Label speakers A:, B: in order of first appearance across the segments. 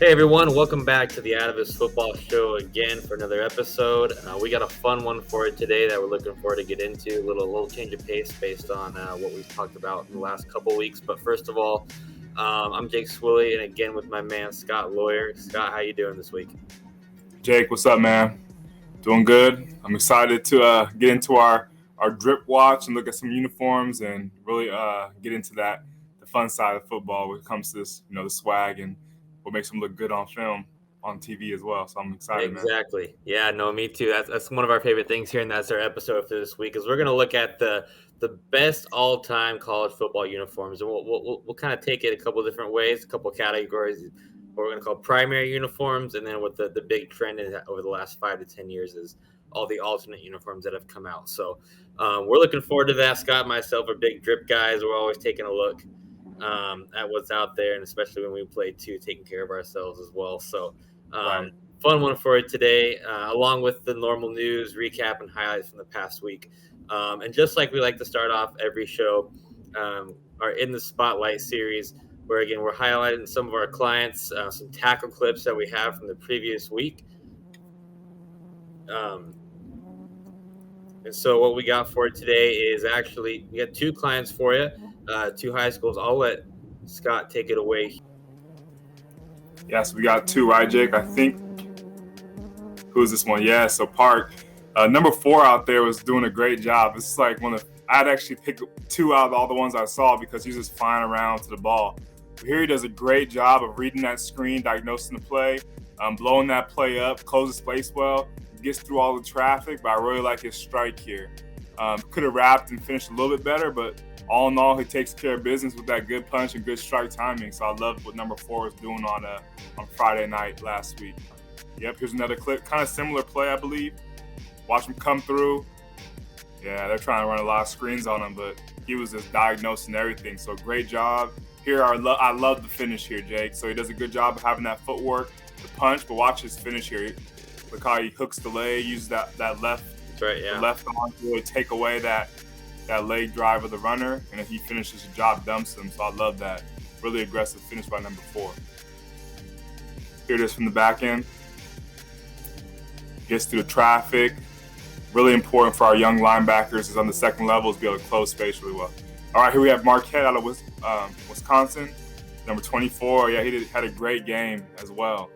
A: Hey everyone, welcome back to the Atavus Football Show again for another episode. We got a fun one for it today that we're looking forward to get into. A little change of pace based on what we've talked about in the last couple weeks. But first of all, I'm Jake Swilly, and again with my man Scott Lawyer. Scott, how you doing this week?
B: Jake, what's up, man? Doing good. I'm excited to get into our drip watch and look at some uniforms and really get into the fun side of football when it comes to this, the swag and what makes them look good on film, on TV as well. So I'm excited, man.
A: Exactly. Yeah, no, me too. That's one of our favorite things here, and that's our episode for this week. Is we're going to look at the best all-time college football uniforms, and we'll kind of take it a couple different ways, a couple categories. What we're going to call primary uniforms, and then what the big trend is over the last 5 to 10 years is all the alternate uniforms that have come out. So we're looking forward to that. Scott and myself are big drip guys. We're always taking a look at what's out there, and especially when we play too, taking care of ourselves as well. So
B: Right.
A: fun one for it today, along with the normal news, recap, and highlights from the past week. And just like we like to start off every show, our In the Spotlight series, where, again, we're highlighting some of our clients, some tackle clips that we have from the previous week. And so what we got for today is actually, we got two clients for you, two high schools. I'll let Scott take it away.
B: Yes, we got two, right, Jake? I think. Who's this one? Yeah, so Park. Number 4 out there was doing a great job. This is like I'd actually pick 2 out of all the ones I saw because he's just flying around to the ball. But here he does a great job of reading that screen, diagnosing the play, blowing that play up, closes space well, gets through all the traffic, but I really like his strike here. Could have wrapped and finished a little bit better, but all in all, he takes care of business with that good punch and good strike timing. So I love what number 4 was doing on Friday night last week. Yep, here's another clip. Kind of similar play, I believe. Watch him come through. Yeah, they're trying to run a lot of screens on him, but he was just diagnosing everything. So great job. Here, I love the finish here, Jake. So he does a good job of having that footwork, the punch, but watch his finish here. Look how he hooks the leg, uses that left,
A: That's right, yeah.
B: the left arm to really take away that leg drive of the runner, and if he finishes the job, dumps him. So I love that. Really aggressive finish by number 4. Here it is from the back end. Gets through the traffic. Really important for our young linebackers is on the second level is be able to close space really well. All right, here we have Marquette out of Wisconsin, number 24. Yeah, had a great game as well.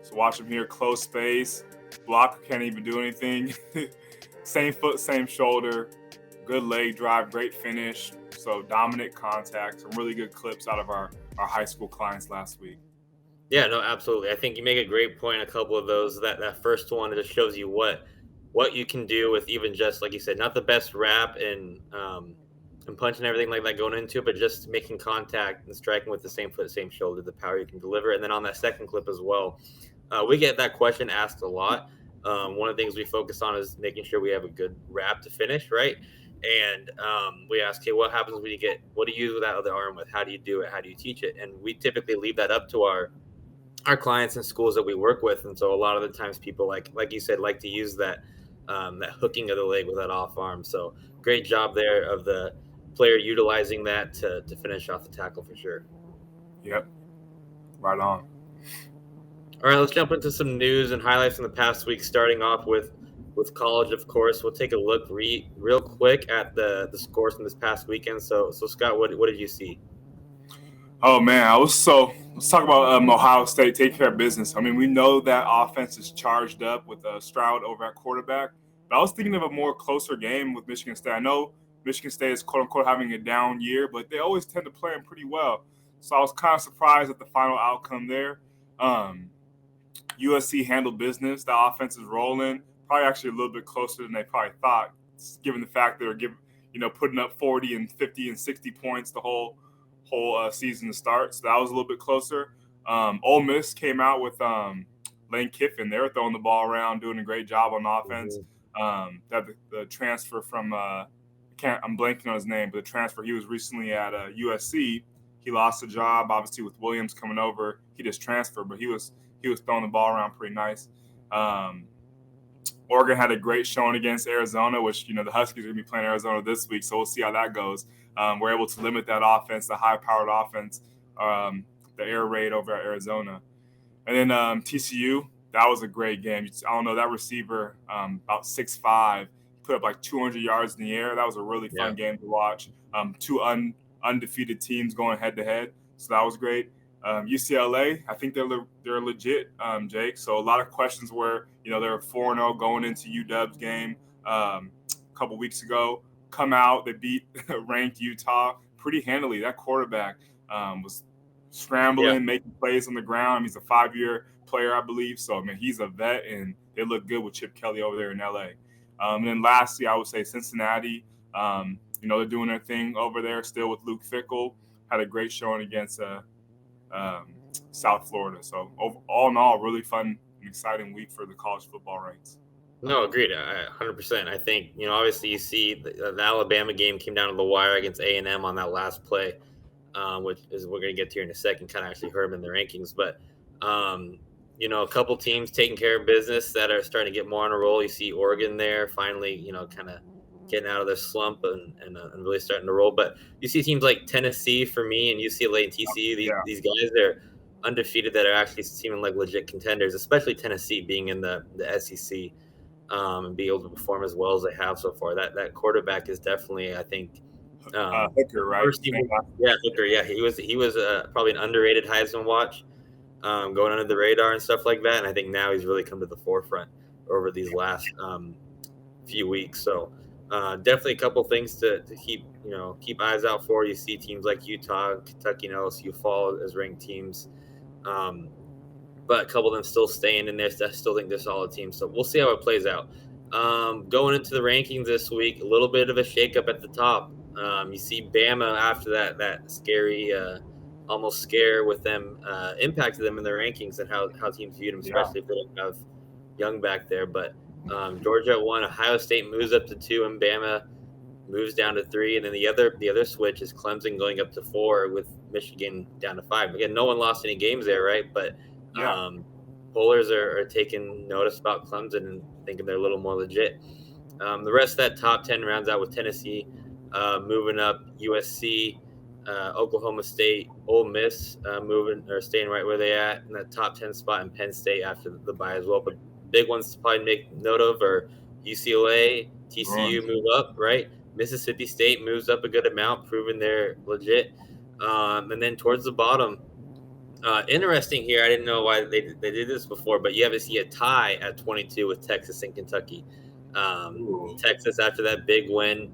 B: So watch him here, close space. Blocker can't even do anything. Same foot, same shoulder. Good leg drive, great finish. So dominant contact. Some really good clips out of our high school clients last week.
A: Yeah, no, absolutely. I think you make a great point. A couple of those. That first one, it just shows you what you can do with even just, like you said, not the best wrap and punch and everything like that going into it, but just making contact and striking with the same foot, same shoulder, the power you can deliver. And then on that second clip as well, we get that question asked a lot. One of the things we focus on is making sure we have a good wrap to finish, right? And we ask, hey, what happens when what do you use with that other arm with? How do you do it? How do you teach it? And we typically leave that up to our clients and schools that we work with. And so a lot of the times people, like you said, like to use that hooking of the leg with that off arm. So great job there of the player utilizing that to finish off the tackle for sure.
B: Yep, right on.
A: All right, let's jump into some news and highlights from the past week, starting off with college, of course. We'll take a look real quick at the scores from this past weekend. So Scott, what did you see?
B: Oh, man, let's talk about Ohio State take care of business. I mean, we know that offense is charged up with Stroud over at quarterback, but I was thinking of a more closer game with Michigan State. I know Michigan State is, quote-unquote, having a down year, but they always tend to play them pretty well. So I was kind of surprised at the final outcome there. USC handled business. The offense is rolling, probably actually a little bit closer than they probably thought, given the fact they're putting up 40 and 50 and 60 points the whole season to start. So that was a little bit closer. Ole Miss came out with Lane Kiffin. They were throwing the ball around, doing a great job on offense. That the transfer from I'm blanking on his name, but the transfer, he was recently at USC. He lost a job, obviously, with Williams coming over. He just transferred, but he was throwing the ball around pretty nice. Oregon had a great showing against Arizona, which, the Huskies are going to be playing Arizona this week, so we'll see how that goes. We're able to limit that offense, the high-powered offense, the air raid over at Arizona. And then TCU, that was a great game. I don't know, that receiver, about 6'5", put up like 200 yards in the air. That was a really
A: Yeah.
B: fun game to watch. Two undefeated teams going head to head, so that was great. UCLA, I think they're legit, Jake. So a lot of questions were, they were 4-0 going into UW's game a couple weeks ago. Come out, they beat ranked Utah pretty handily. That quarterback was scrambling, making plays on the ground. He's a 5-year player, I believe. So, I mean, he's a vet, and they look good with Chip Kelly over there in LA. And then lastly, I would say Cincinnati. They're doing their thing over there still with Luke Fickell. Had a great showing against South Florida. So, all in all, really fun and exciting week for the college football ranks.
A: No, agreed. 100%. I think, obviously you see the Alabama game came down to the wire against A&M on that last play, which is we're going to get to here in a second, kind of actually hurt them in the rankings. But, a couple teams taking care of business that are starting to get more on a roll. You see Oregon there finally, kind of getting out of their slump and really starting to roll. But you see teams like Tennessee for me and UCLA and TCU, these guys, they're undefeated that are actually seeming like legit contenders, especially Tennessee being in the SEC. And be able to perform as well as they have so far. That quarterback is definitely, I think,
B: Hooker, right?
A: Hooker. Yeah, he was probably an underrated Heisman watch, going under the radar and stuff like that. And I think now he's really come to the forefront over these last few weeks. So definitely a couple things to keep eyes out for. You see teams like Utah, Kentucky, and LSU fall as ranked teams. But a couple of them still staying in there. I still think they're solid teams. So we'll see how it plays out. Going into the rankings this week, a little bit of a shakeup at the top. You see Bama after that scary, almost scare with them, impacted them in their rankings and how teams viewed them, especially if they don't have Young back there. But Georgia at 1, Ohio State moves up to 2, and Bama moves down to 3. And then the other switch is Clemson going up to 4 with Michigan down to 5. Again, no one lost any games there, right? But pollers are taking notice about Clemson and thinking they're a little more legit. The rest of that top 10 rounds out with Tennessee moving up, USC, Oklahoma State, Ole Miss moving or staying right where they at in that top 10 spot, and Penn State after the bye as well. But big ones to probably make note of are UCLA, TCU move up, right? Mississippi State moves up a good amount, proving they're legit. And then towards the bottom, interesting here. I didn't know why they did this before, but you have to see a tie at 22 with Texas and Kentucky. Texas, after that big win,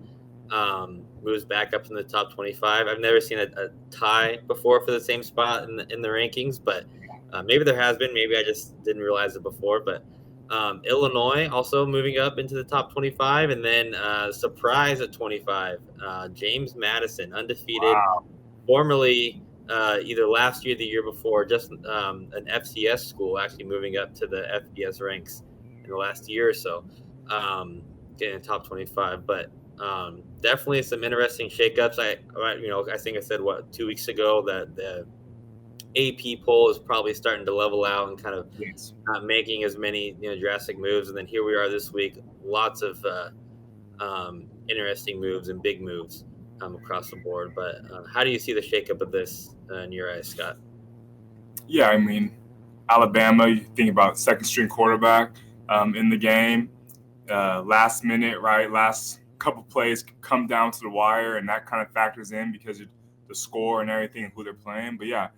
A: moves back up in the top 25. I've never seen a tie before for the same spot in the rankings, but maybe there has been. Maybe I just didn't realize it before. But Illinois also moving up into the top 25, and then surprise at 25, James Madison, undefeated, formerly either last year or the year before, just an FCS school, actually moving up to the FBS ranks in the last year or so, getting top 25. But definitely some interesting shakeups. I think I said 2 weeks ago that the AP poll is probably starting to level out and kind of not making as many drastic moves. And then here we are this week, lots of interesting moves and big moves across the board. But how do you see the shakeup of this in your eyes, Scott?
B: Yeah, I mean, Alabama, you think about second string quarterback in the game, last minute, right? Last couple plays come down to the wire, and that kind of factors in because of the score and everything and who they're playing. But yeah,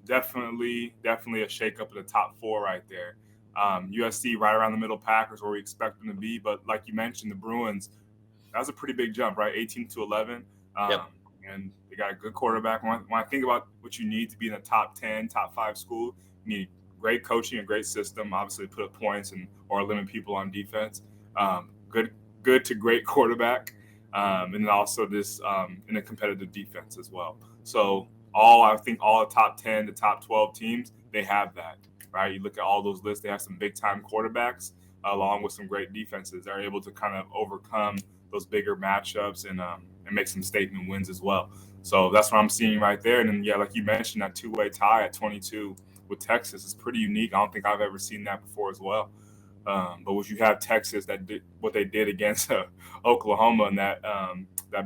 B: definitely a shakeup of the top 4 right there. USC right around the middle Packers where we expect them to be. But like you mentioned, the Bruins, that was a pretty big jump, right? 18-11. And they got a good quarterback. When I think about what you need to be in a top 10, top 5 school, you need great coaching, a great system, obviously put up points or limit people on defense. Good to great quarterback. And then also this in a competitive defense as well. So I think all the top 10 to top 12 teams, they have that, right? You look at all those lists, they have some big-time quarterbacks along with some great defenses. They're able to kind of overcome those bigger matchups and make some statement wins as well. So that's what I'm seeing right there. And then, yeah, like you mentioned, that two-way tie at 22 with Texas is pretty unique. I don't think I've ever seen that before as well. But when you have Texas that did what they did against Oklahoma in that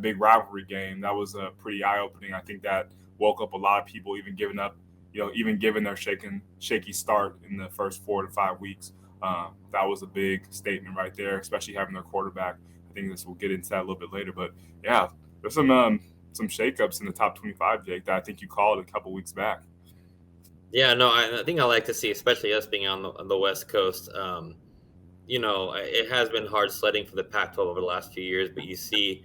B: big rivalry game, that was pretty eye-opening. I think that woke up a lot of people, even giving up, even given their shaky start in the first 4 to 5 weeks. That was a big statement right there, especially having their quarterback. I think we'll get into that a little bit later, but yeah, there's some shakeups in the top 25, Jake, that I think you called a couple weeks back.
A: Yeah, no, I think I like to see, especially us being on the West Coast. It has been hard sledding for the Pac-12 over the last few years, but you see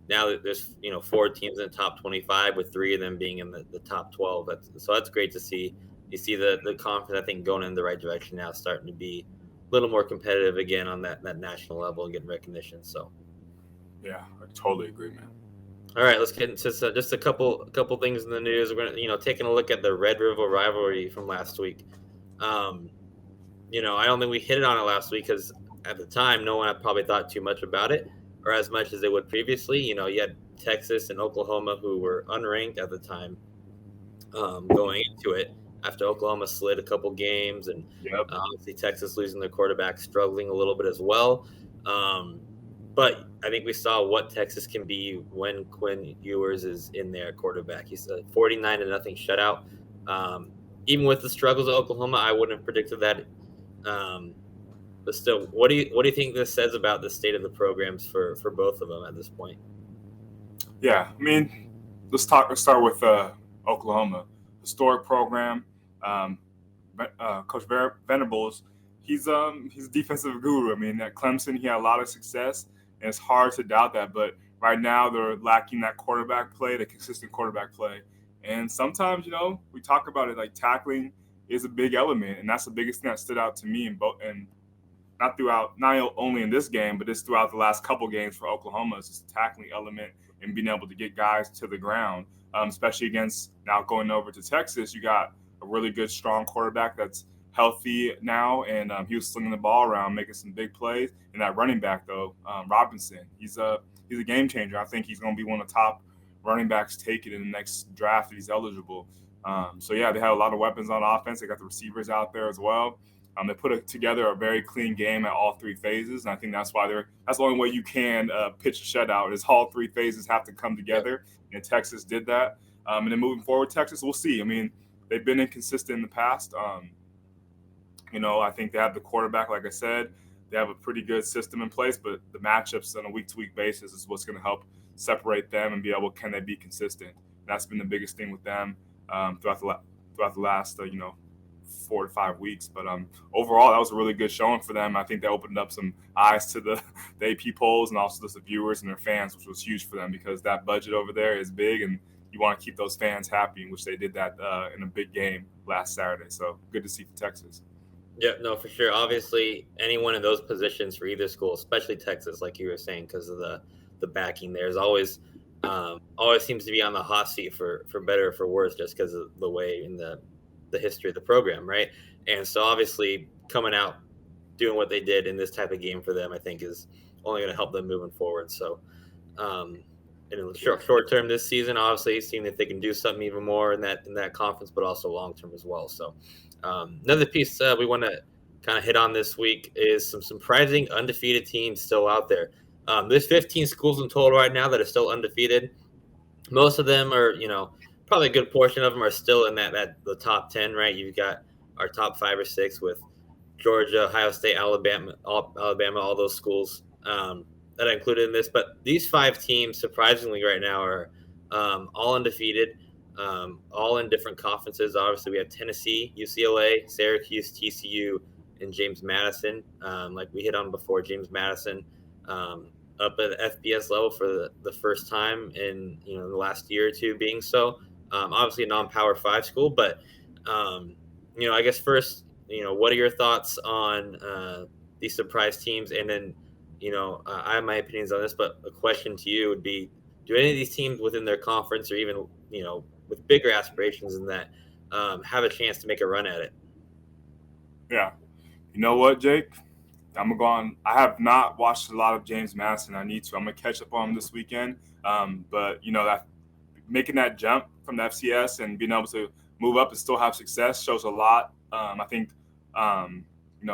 A: now that there's 4 teams in the top 25, with 3 of them being in the top 12. That's great to see. You see the conference, I think, going in the right direction now, starting to be a little more competitive again on that national level and getting recognition. So
B: Yeah, I totally agree, man.
A: all right, let's get into just a couple things in the news. We're gonna taking a look at the Red River rivalry from last week. Um, I don't think we hit it on it last week because at the time, no one had probably thought too much about it or as much as they would previously. You had Texas and Oklahoma, who were unranked at the time, going into it after Oklahoma slid a couple games, and
B: Yep.
A: obviously Texas losing their quarterback, struggling a little bit as well. But I think we saw what Texas can be when Quinn Ewers is in there quarterback. He's a 49-0 shutout. Even with the struggles of Oklahoma, I wouldn't have predicted that. But still, what do you think this says about the state of the programs for both of them at this point?
B: Yeah, I mean, let's start with Oklahoma. Historic program. Coach Venables, he's a defensive guru. I mean, at Clemson, he had a lot of success, and it's hard to doubt that. But right now, they're lacking that quarterback play, the consistent quarterback play. And sometimes, we talk about it, like tackling is a big element, and that's the biggest thing that stood out to me and not only in this game, but it's throughout the last couple games for Oklahoma. It's just a tackling element and being able to get guys to the ground, especially against now going over to Texas. You got a really good, strong quarterback that's healthy now, and he was slinging the ball around, making some big plays. And that running back, though, Robinson, he's a game changer. I think he's going to be one of the top running backs taken in the next draft if he's eligible. So, yeah, they have a lot of weapons on offense. They got the receivers out there as well. They put together a very clean game at all 3 phases, and I think that's why that's the only way you can pitch a shutout is all 3 phases have to come together, and Texas did that. And then moving forward, Texas, we'll see. I mean, they've been inconsistent in the past. I think they have the quarterback, like I said. They have a pretty good system in place, but the matchups on a week-to-week basis is what's going to help separate them and can they be consistent? And that's been the biggest thing with them throughout the last 4 to 5 weeks. But overall, that was a really good showing for them. I think they opened up some eyes to the AP polls and also the viewers and their fans, which was huge for them because that budget over there is big, and you want to keep those fans happy, which they did that in a big game last Saturday. So good to see for Texas.
A: Yeah, no, for sure. Obviously, anyone in those positions for either school, especially Texas, like you were saying, because of the backing, there's always seems to be on the hot seat for better or for worse, just because of the way in the history of the program, right? And so obviously coming out doing what they did in this type of game for them, I think is only going to help them moving forward. So in the short term this season, obviously seeing if they can do something even more in that conference, but also long term as well. So another piece we want to kind of hit on this week is some surprising undefeated teams still out there. There's 15 schools in total right now that are still undefeated. Most of them are, probably a good portion of them are still in the top 10, right? You've got our top 5 or 6 with Georgia, Ohio State, Alabama, all those schools that are included in this. But these 5 teams, surprisingly, right now are all undefeated, all in different conferences. Obviously, we have Tennessee, UCLA, Syracuse, TCU, and James Madison. Like we hit on before, James Madison up at FBS level for the first time in the last year or two being so. Obviously a non-power 5 school, but I guess first, what are your thoughts on these surprise teams? And then, I have my opinions on this, but a question to you would be, do any of these teams within their conference or even, with bigger aspirations than that, have a chance to make a run at it?
B: Yeah. You know what, Jake? I'm going to go on. I have not watched a lot of James Madison. I need to. I'm going to catch up on him this weekend. But, that making that jump from the FCS and being able to move up and still have success shows a lot. I think,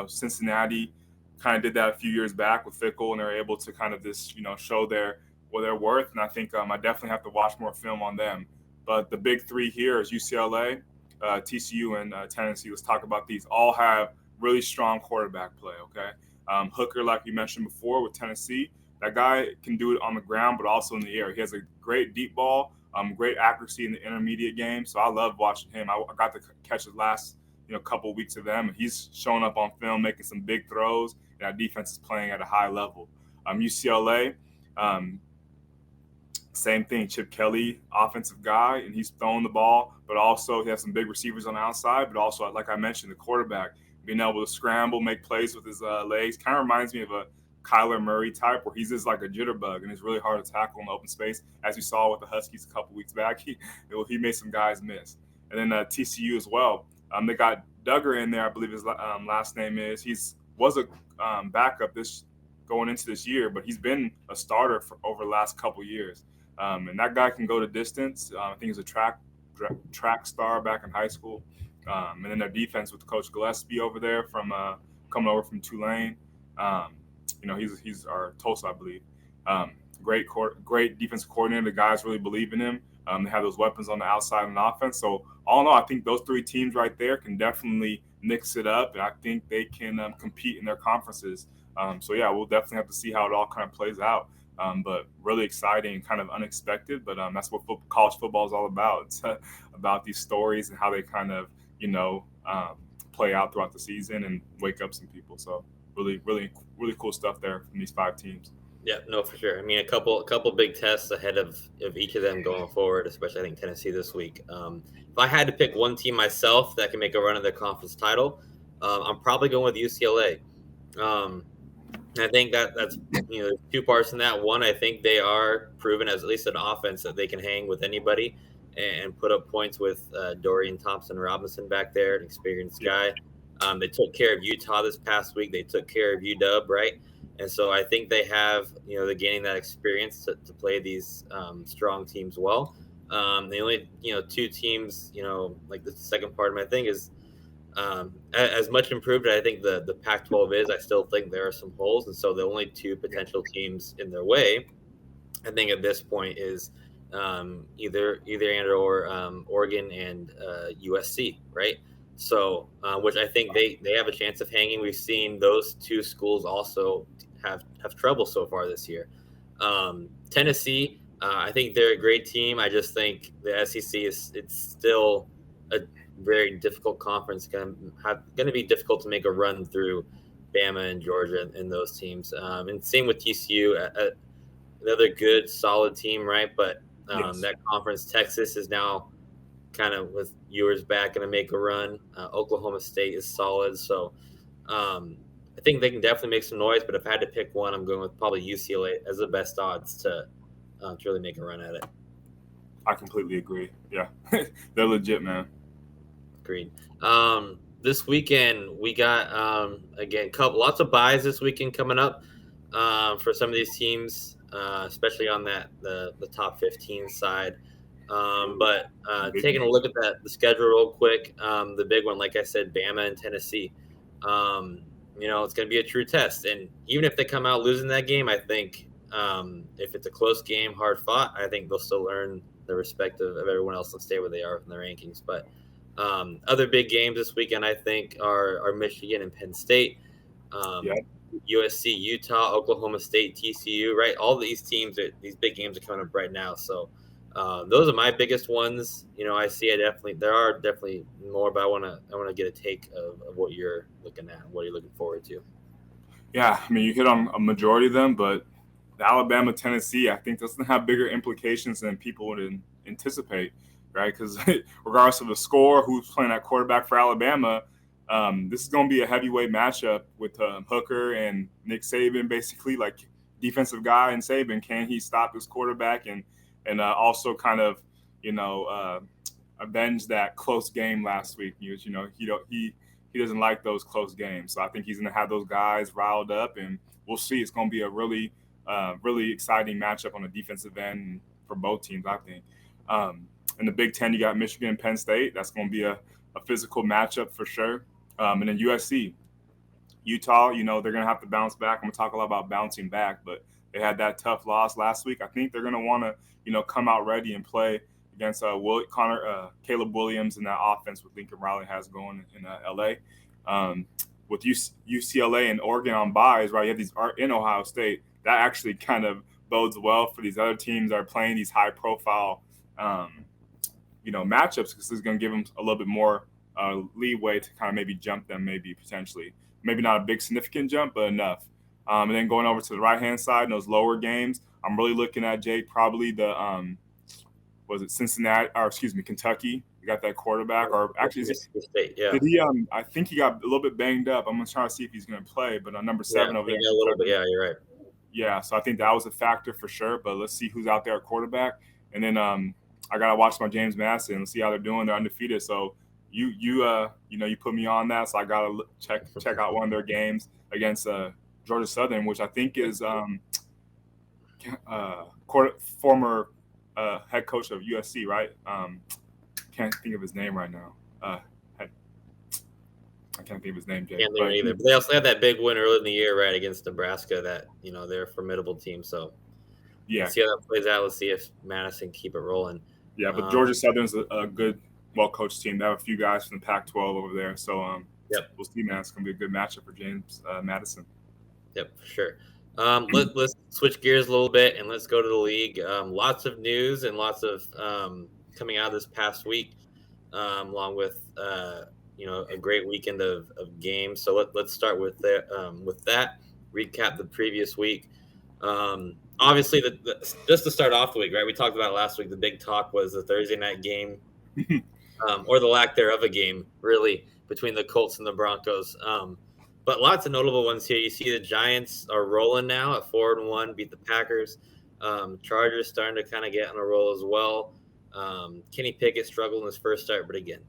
B: Cincinnati kind of did that a few years back with Fickle, and they're able to kind of just, show their worth. And I think I definitely have to watch more film on them. But the big 3 here is UCLA, TCU and Tennessee. Let's talk about these. All have really strong quarterback play. Okay, Hooker, like you mentioned before, with Tennessee, that guy can do it on the ground, but also in the air. He has a great deep ball, great accuracy in the intermediate game. So I love watching him. I got to catch his last couple of weeks of them, and he's showing up on film, making some big throws, and our defense is playing at a high level. UCLA. Same thing, Chip Kelly, offensive guy, and he's throwing the ball, but also he has some big receivers on the outside, but also, like I mentioned, the quarterback being able to scramble, make plays with his legs. Kind of reminds me of a Kyler Murray type where he's just like a jitterbug, and it's really hard to tackle in the open space, as we saw with the Huskies a couple weeks back. He made some guys miss. And then TCU as well. They got Duggar in there, I believe his last name is. Was a backup going into this year, but he's been a starter for over the last couple years. And that guy can go the distance. I think he's a track star back in high school. And then their defense with Coach Gillespie over there from coming over from Tulane. He's our Tulsa, I believe. Great defensive coordinator. The guys really believe in him. They have those weapons on the outside and offense. So all in all, I think those three teams right there can definitely mix it up, and I think they can compete in their conferences. We'll definitely have to see how it all kind of plays out. But really exciting and kind of unexpected. But that's what college football is all about. It's about these stories and how they kind of, play out throughout the season and wake up some people. So really, really, really cool stuff there from these 5 teams.
A: Yeah, no, for sure. I mean, a couple big tests ahead of each of them going forward, especially I think Tennessee this week. If I had to pick one team myself that can make a run at the conference title, I'm probably going with UCLA. I think that's there's 2 parts in that. One, I think they are proven as at least an offense that they can hang with anybody and put up points with Dorian Thompson-Robinson back there, an experienced guy. They took care of Utah this past week. They took care of UW, right? And so I think they have, they're gaining that experience to play these strong teams well. The only, 2 teams, like the second part of my thing is as much improved as I think the Pac-12 is, I still think there are some holes. And so the only 2 potential teams in their way, I think at this point is either and or Oregon and USC, right? So, which I think they have a chance of hanging. We've seen those 2 schools also have trouble so far this year. Tennessee, I think they're a great team. I just think the SEC it's still a very difficult conference. Going to be difficult to make a run through Bama and Georgia and those teams. And same with TCU, another good solid team, right? But
B: Yes.
A: that conference, Texas is now kind of with Ewers back going to make a run. Oklahoma State is solid. So I think they can definitely make some noise, but if I had to pick one, I'm going with probably UCLA as the best odds to really make a run at it.
B: I completely agree. Yeah, they're legit, man.
A: Agreed. This weekend we got again lots of buys this weekend coming up for some of these teams, especially on the top 15 side. But taking a look at the schedule real quick, the big one, like I said, Bama and Tennessee. It's going to be a true test. And even if they come out losing that game, I think if it's a close game, hard fought, I think they'll still earn the respect of everyone else and stay where they are in the rankings. But other big games this weekend, I think, are Michigan and Penn State, USC, Utah, Oklahoma State, TCU, right? All these teams, these big games are coming up right now. So those are my biggest ones. I see there are definitely more, but I want to get a take of what you're looking at, what you're looking forward to.
B: Yeah, I mean, you hit on a majority of them, but the Alabama, Tennessee, I think doesn't have bigger implications than people would anticipate, right? Because regardless of the score, who's playing at quarterback for Alabama, this is going to be a heavyweight matchup with Hooker and Nick Saban, basically, like defensive guy and Saban. Can he stop his quarterback and also kind of, avenge that close game last week? He doesn't like those close games. So I think he's going to have those guys riled up, and we'll see. It's going to be a really, really exciting matchup on the defensive end for both teams, I think. In the Big Ten, you got Michigan and Penn State. That's going to be a physical matchup for sure. And then USC. Utah, they're going to have to bounce back. I'm going to talk a lot about bouncing back, but they had that tough loss last week. I think they're going to want to, come out ready and play against Caleb Williams and that offense with Lincoln Riley has going in LA. With UCLA and Oregon on byes, right? You have these in Ohio State. That actually kind of bodes well for these other teams that are playing these high profile, matchups, because it's going to give them a little bit more leeway to kind of maybe jump them, maybe potentially. Maybe not a big significant jump, but enough. And then going over to the right-hand side in those lower games, I'm really looking at, Jake, probably the Kentucky. You got that quarterback, or actually,
A: State, yeah.
B: did he? I think he got a little bit banged up. I'm gonna try to see if he's gonna play. But number 7 over there,
A: a little bit. Yeah, you're right.
B: Yeah, so I think that was a factor for sure. But let's see who's out there at quarterback, and then I gotta watch my James Madison and see how they're doing. They're undefeated, so you put me on that, so I gotta check out one of their games against Georgia Southern, which I think is former head coach of USC, right? Can't think of his name right now. I can't think of his name, Jay.
A: Can't think either. But they also had that big win early in the year, right, against Nebraska. That they're a formidable team. So
B: yeah,
A: let's see how that plays out. Let's see if Madison keep it rolling.
B: Yeah, but Georgia Southern's a good, well-coached team. They have a few guys from the Pac-12 over there. So we'll see, man. It's gonna be a good matchup for James Madison.
A: Yep, for sure. Let's switch gears a little bit and let's go to the league. Lots of news and lots of coming out this past week, along with a great weekend of games. So let's start with that. Recap the previous week. Obviously, just to start off the week, right? We talked about it last week. The big talk was the Thursday night game, or the lack thereof a game, really, between the Colts and the Broncos. But lots of notable ones here. You see the Giants are rolling now at 4-1, beat the Packers. Chargers starting to kind of get on a roll as well. Kenny Pickett struggled in his first start, but again,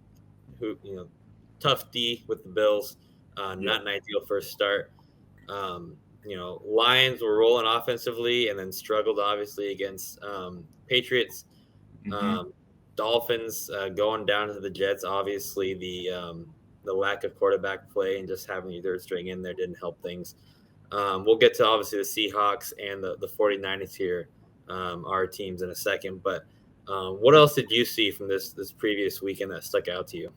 A: tough D with the Bills. Not an ideal first start. Lions were rolling offensively and then struggled obviously against Patriots. Dolphins going down to the Jets. Obviously, the lack of quarterback play and just having your third string in there didn't help things. We'll get to obviously the Seahawks and the 49ers here, our teams, in a second. But what else did you see from this previous weekend that stuck out to you?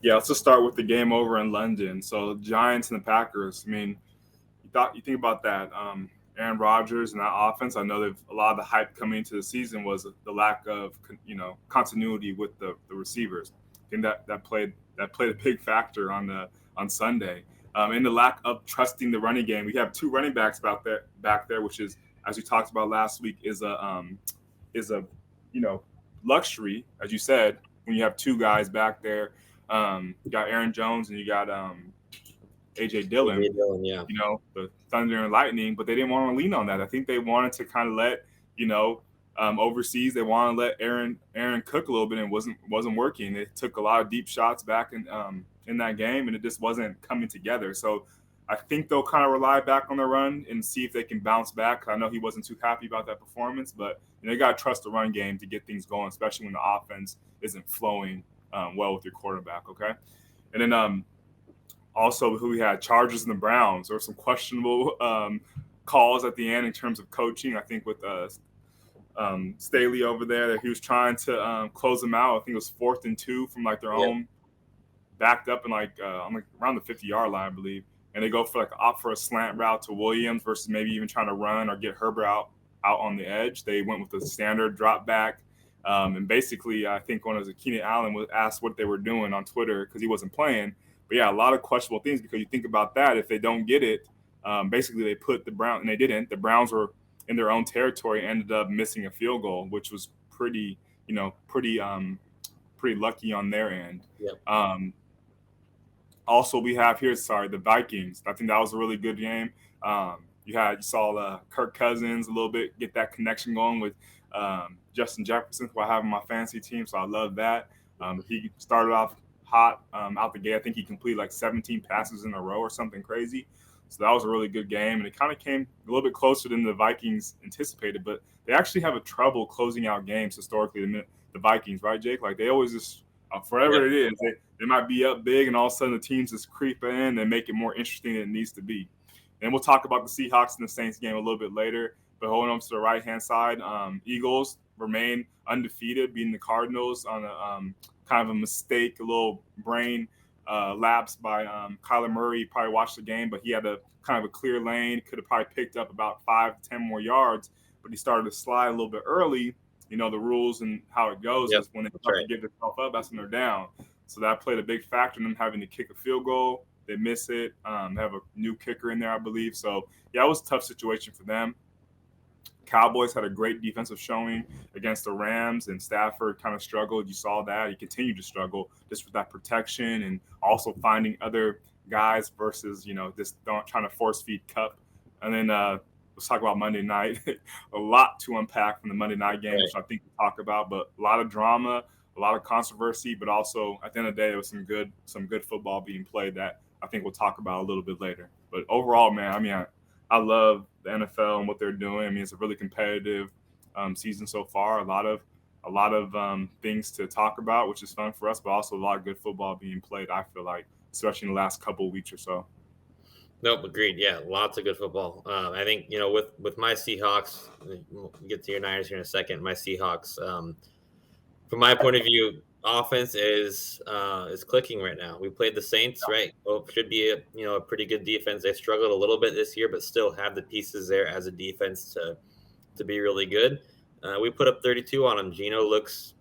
B: Yeah, let's just start with the game over in London. So the Giants and the Packers. I mean, you think about that. Aaron Rodgers and that offense. I know a lot of the hype coming into the season was the lack of continuity with the receivers. I think that played a big factor on Sunday. And the lack of trusting the running game. We have 2 running backs back there, which is, as we talked about last week, is a luxury, as you said, when you have 2 guys back there. You got Aaron Jones and you got AJ Dillon.
A: Yeah.
B: The Thunder and Lightning, but they didn't want to lean on that. I think they wanted to kind of let overseas. They wanted to let Aaron cook a little bit, and it wasn't working. They took a lot of deep shots back in that game, and it just wasn't coming together. So I think they'll kind of rely back on the run and see if they can bounce back. I know he wasn't too happy about that performance, but you got to trust the run game to get things going, especially when the offense isn't flowing well with your quarterback. Okay, and then also who we had, Chargers and the Browns. There were some questionable calls at the end in terms of coaching. I think with Staley over there, that he was trying to close them out. I think it was 4th and 2 from their own, backed up and around the 50-yard line, I believe. And they go for opt for a slant route to Williams versus maybe even trying to run or get Herbert out on the edge. They went with the standard drop back. And basically, I think one of the Keenan Allen was asked what they were doing on Twitter because he wasn't playing. But yeah, a lot of questionable things, because you think about that. If they don't get it, basically they put the Browns, and they didn't. The Browns were in their own territory, ended up missing a field goal, which was pretty lucky on their end.
A: Yep.
B: Also, we have here, the Vikings. I think that was a really good game. You saw Kirk Cousins a little bit get that connection going with Justin Jefferson, who I have in my fantasy team, so I love that. He started off hot out the gate. I think he completed 17 passes in a row or something crazy. So that was a really good game, and it kind of came a little bit closer than the Vikings anticipated. But they actually have a trouble closing out games historically, the Vikings, right, Jake? They always just, forever it is, they might be up big, and all of a sudden the teams just creep in and make it more interesting than it needs to be. And we'll talk about the Seahawks and the Saints game a little bit later. But holding on to the right hand side, Eagles remain undefeated, beating the Cardinals on a kind of a mistake, a little brain lapse by Kyler Murray. He probably watched the game, but he had a kind of a clear lane. Could have probably picked up about 5 to 10 more yards, but he started to slide a little bit early. You know, the rules and how it goes
A: Yep,
B: is when they
A: that's
B: start
A: right.
B: to give themselves up, that's when they're down. So that played a big factor in them having to kick a field goal. They miss it. They have a new kicker in there, I believe. So yeah, it was a tough situation for them. Cowboys had a great defensive showing against the Rams, and Stafford kind of struggled. You saw that. He continued to struggle just with that protection and also finding other guys versus, just trying to force feed Cup. And then let's talk about Monday night. A lot to unpack from the Monday night game,
A: Right.
B: which I think we'll talk about, but a lot of drama, a lot of controversy, but also at the end of the day, it was some good football being played that I think we'll talk about a little bit later. But overall, man, I love the NFL and what they're doing. I mean, it's a really competitive season so far. A lot of things to talk about, which is fun for us, but also a lot of good football being played. I feel like, especially in the last couple of weeks or so.
A: Nope, agreed. Yeah, lots of good football. I think with my Seahawks, we'll get to your Niners here in a second. My Seahawks, from my point of view, offense is clicking right now. We played the Saints, right? Well, should be a pretty good defense. They struggled a little bit this year, but still have the pieces there as a defense to be really good. We put up 32 on them. Geno looks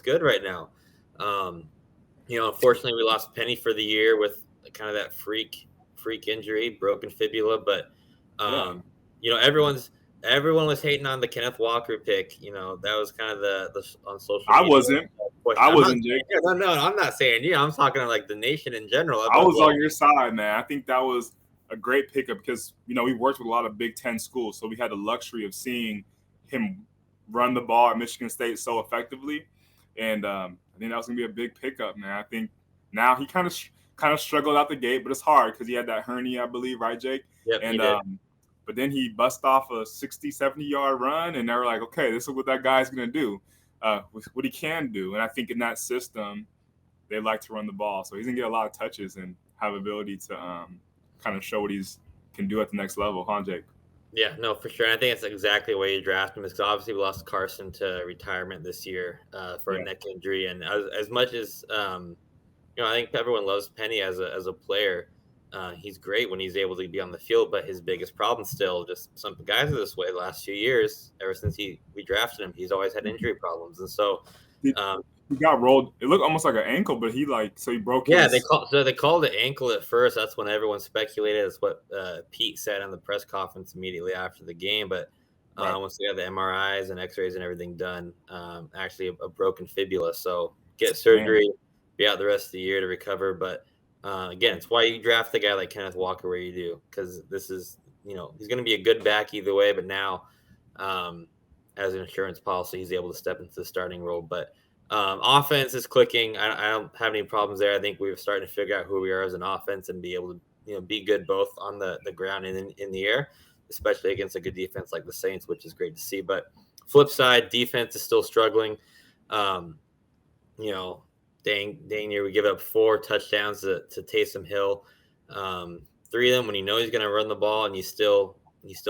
A: good right now. Um, unfortunately, we lost Penny for the year with kind of that freak injury, broken fibula. But
B: Yeah,
A: everyone was hating on the Kenneth Walker pick. That was kind of the on social
B: I
A: media
B: wasn't.
A: question.
B: I
A: I'm not
B: wasn't,
A: saying
B: Jake.
A: you. No, no, I'm not saying you. I'm talking to like the nation in general.
B: I
A: Everyone's
B: was
A: like,
B: on your side, man. I think that was a great pickup because we worked with a lot of Big Ten schools, so we had the luxury of seeing him run the ball at Michigan State so effectively, and I think that was gonna be a big pickup, man. I think now he kind of struggled out the gate, but it's hard because he had that hernia, I believe, right, Jake?
A: yep, he
B: And
A: did.
B: but then he bust off a 60, 70-yard run, and they were like, okay, this is what that guy's gonna do, what he can do, and I think in that system they like to run the ball. So he's gonna get a lot of touches and have ability to kind of show what he's can do at the next level, huh, Jake?
A: Yeah, no, for sure. And I think that's exactly why you draft him, is because obviously we lost Carson to retirement this year for a
B: Yeah.
A: neck injury, and as much as I think everyone loves Penny as a player. He's great when he's able to be on the field, but his biggest problem still, just some guys are this way the last few years. Ever since we drafted him, he's always had injury problems, and so
B: He,
A: um,
B: he got rolled. It looked almost like an ankle, but he broke
A: yeah,
B: his.
A: they called it ankle at first. That's when everyone speculated. That's what Pete said on the press conference immediately after the game. But
B: Right.
A: once they got the MRIs and X-rays and everything done, actually a broken fibula. So get
B: Man.
A: surgery, be out the rest of the year to recover. But again, it's why you draft a guy like Kenneth Walker where you do, because this is he's going to be a good back either way. But now, as an insurance policy, he's able to step into the starting role. But offense is clicking. I don't have any problems there. I think we're starting to figure out who we are as an offense and be able to be good both on the ground and in the air, especially against a good defense like the Saints, which is great to see. But flip side, defense is still struggling. Um, dang near we give up 4 touchdowns to Taysom Hill. 3 of them when you know he's going to run the ball, and he still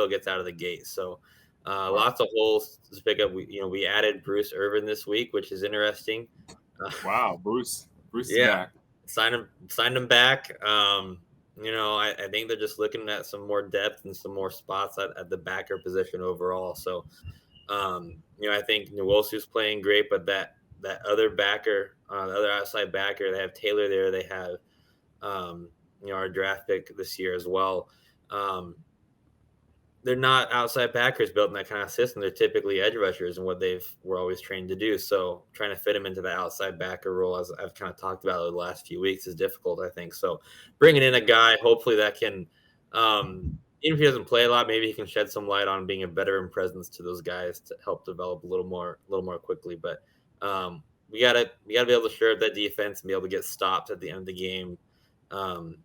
A: gets out of the gate. So
B: Wow.
A: lots of holes to pick up. We added Bruce Irvin this week, which is interesting. Uh,
B: Wow. Bruce is
A: yeah,
B: back.
A: signed him back. I think they're just looking at some more depth and some more spots at the backer position overall. So, I think Nwosu's playing great, but that other backer, the other outside backer, they have Taylor there. They have, our draft pick this year as well. Um, they're not outside backers built in that kind of system. They're typically edge rushers and what we're always trained to do. So trying to fit them into the outside backer role, as I've kind of talked about over the last few weeks, is difficult, I think. So bringing in a guy, hopefully that can, even if he doesn't play a lot, maybe he can shed some light on being a veteran presence to those guys to help develop a little more quickly. But we gotta be able to shore up that defense and be able to get stops at the end of the game. Um,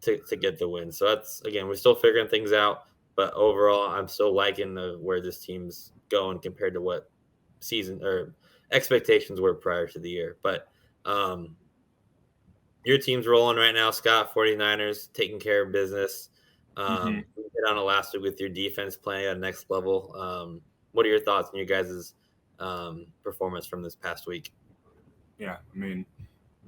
A: to get the win. So that's, again, we're still figuring things out, but overall, I'm still liking where this team's going compared to what season or expectations were prior to the year. But your team's rolling right now, Scott. 49ers taking care of business.
B: Mm-hmm.
A: We hit on it last week with your defense playing at next level. What are your thoughts on your guys' performance from this past week?
B: Yeah, I mean,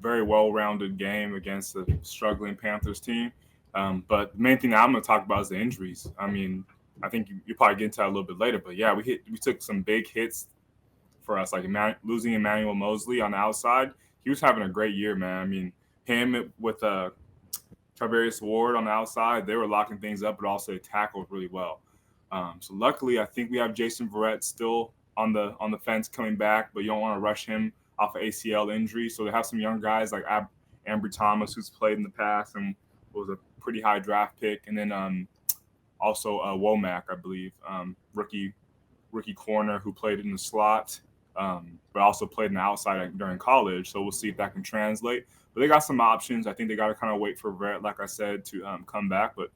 B: very well-rounded game against a struggling Panthers team. But the main thing that I'm going to talk about is the injuries. I mean, I think you probably get into that a little bit later, but yeah, we took some big hits for us, like losing Emmanuel Mosley on the outside. He was having a great year, man. I mean, him with Travarius Ward on the outside, they were locking things up, but also they tackled really well. So luckily, I think we have Jason Verrett still on the fence coming back, but you don't want to rush him off of ACL injury. So they have some young guys like Ambry Thomas, who's played in the past and was a pretty high draft pick, and then also Womack, I believe, rookie corner who played in the slot, but also played in the outside during college. So we'll see if that can translate. But they got some options. I think they got to kind of wait for Verrett, like I said, to come back. But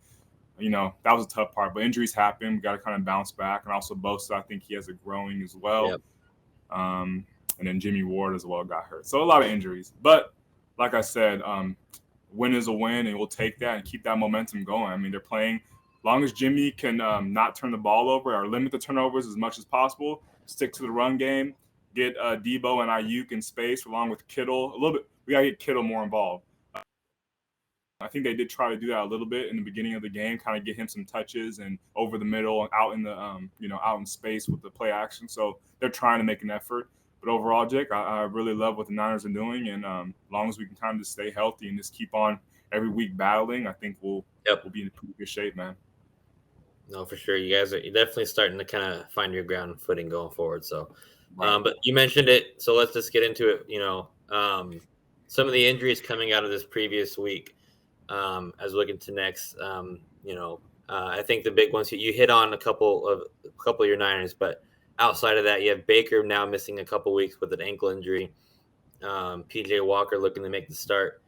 B: that was a tough part. But injuries happen. We got to kind of bounce back. And also Bosa, I think he has it growing as well.
A: Yep.
B: And then Jimmy Ward as well got hurt. So a lot of injuries. But like I said, win is a win, and we'll take that and keep that momentum going. I mean, they're playing. As long as Jimmy can not turn the ball over or limit the turnovers as much as possible, stick to the run game, get Debo and Ayuk in space along with Kittle. A little bit. We got to get Kittle more involved. I think they did try to do that a little bit in the beginning of the game, kind of get him some touches and over the middle and out in the out in space with the play action. So they're trying to make an effort. But overall, Jake, I really love what the Niners are doing, and as long as we can kind of just stay healthy and just keep on every week battling, I think we'll be in pretty good shape, man.
A: No, for sure. You're definitely starting to kind of find your ground footing going forward. So,
B: Right.
A: but you mentioned it, so let's just get into it. Some of the injuries coming out of this previous week, as we look into next. I think the big ones you hit on a couple of your Niners, but outside of that, you have Baker now missing a couple weeks with an ankle injury. PJ Walker looking to make the start,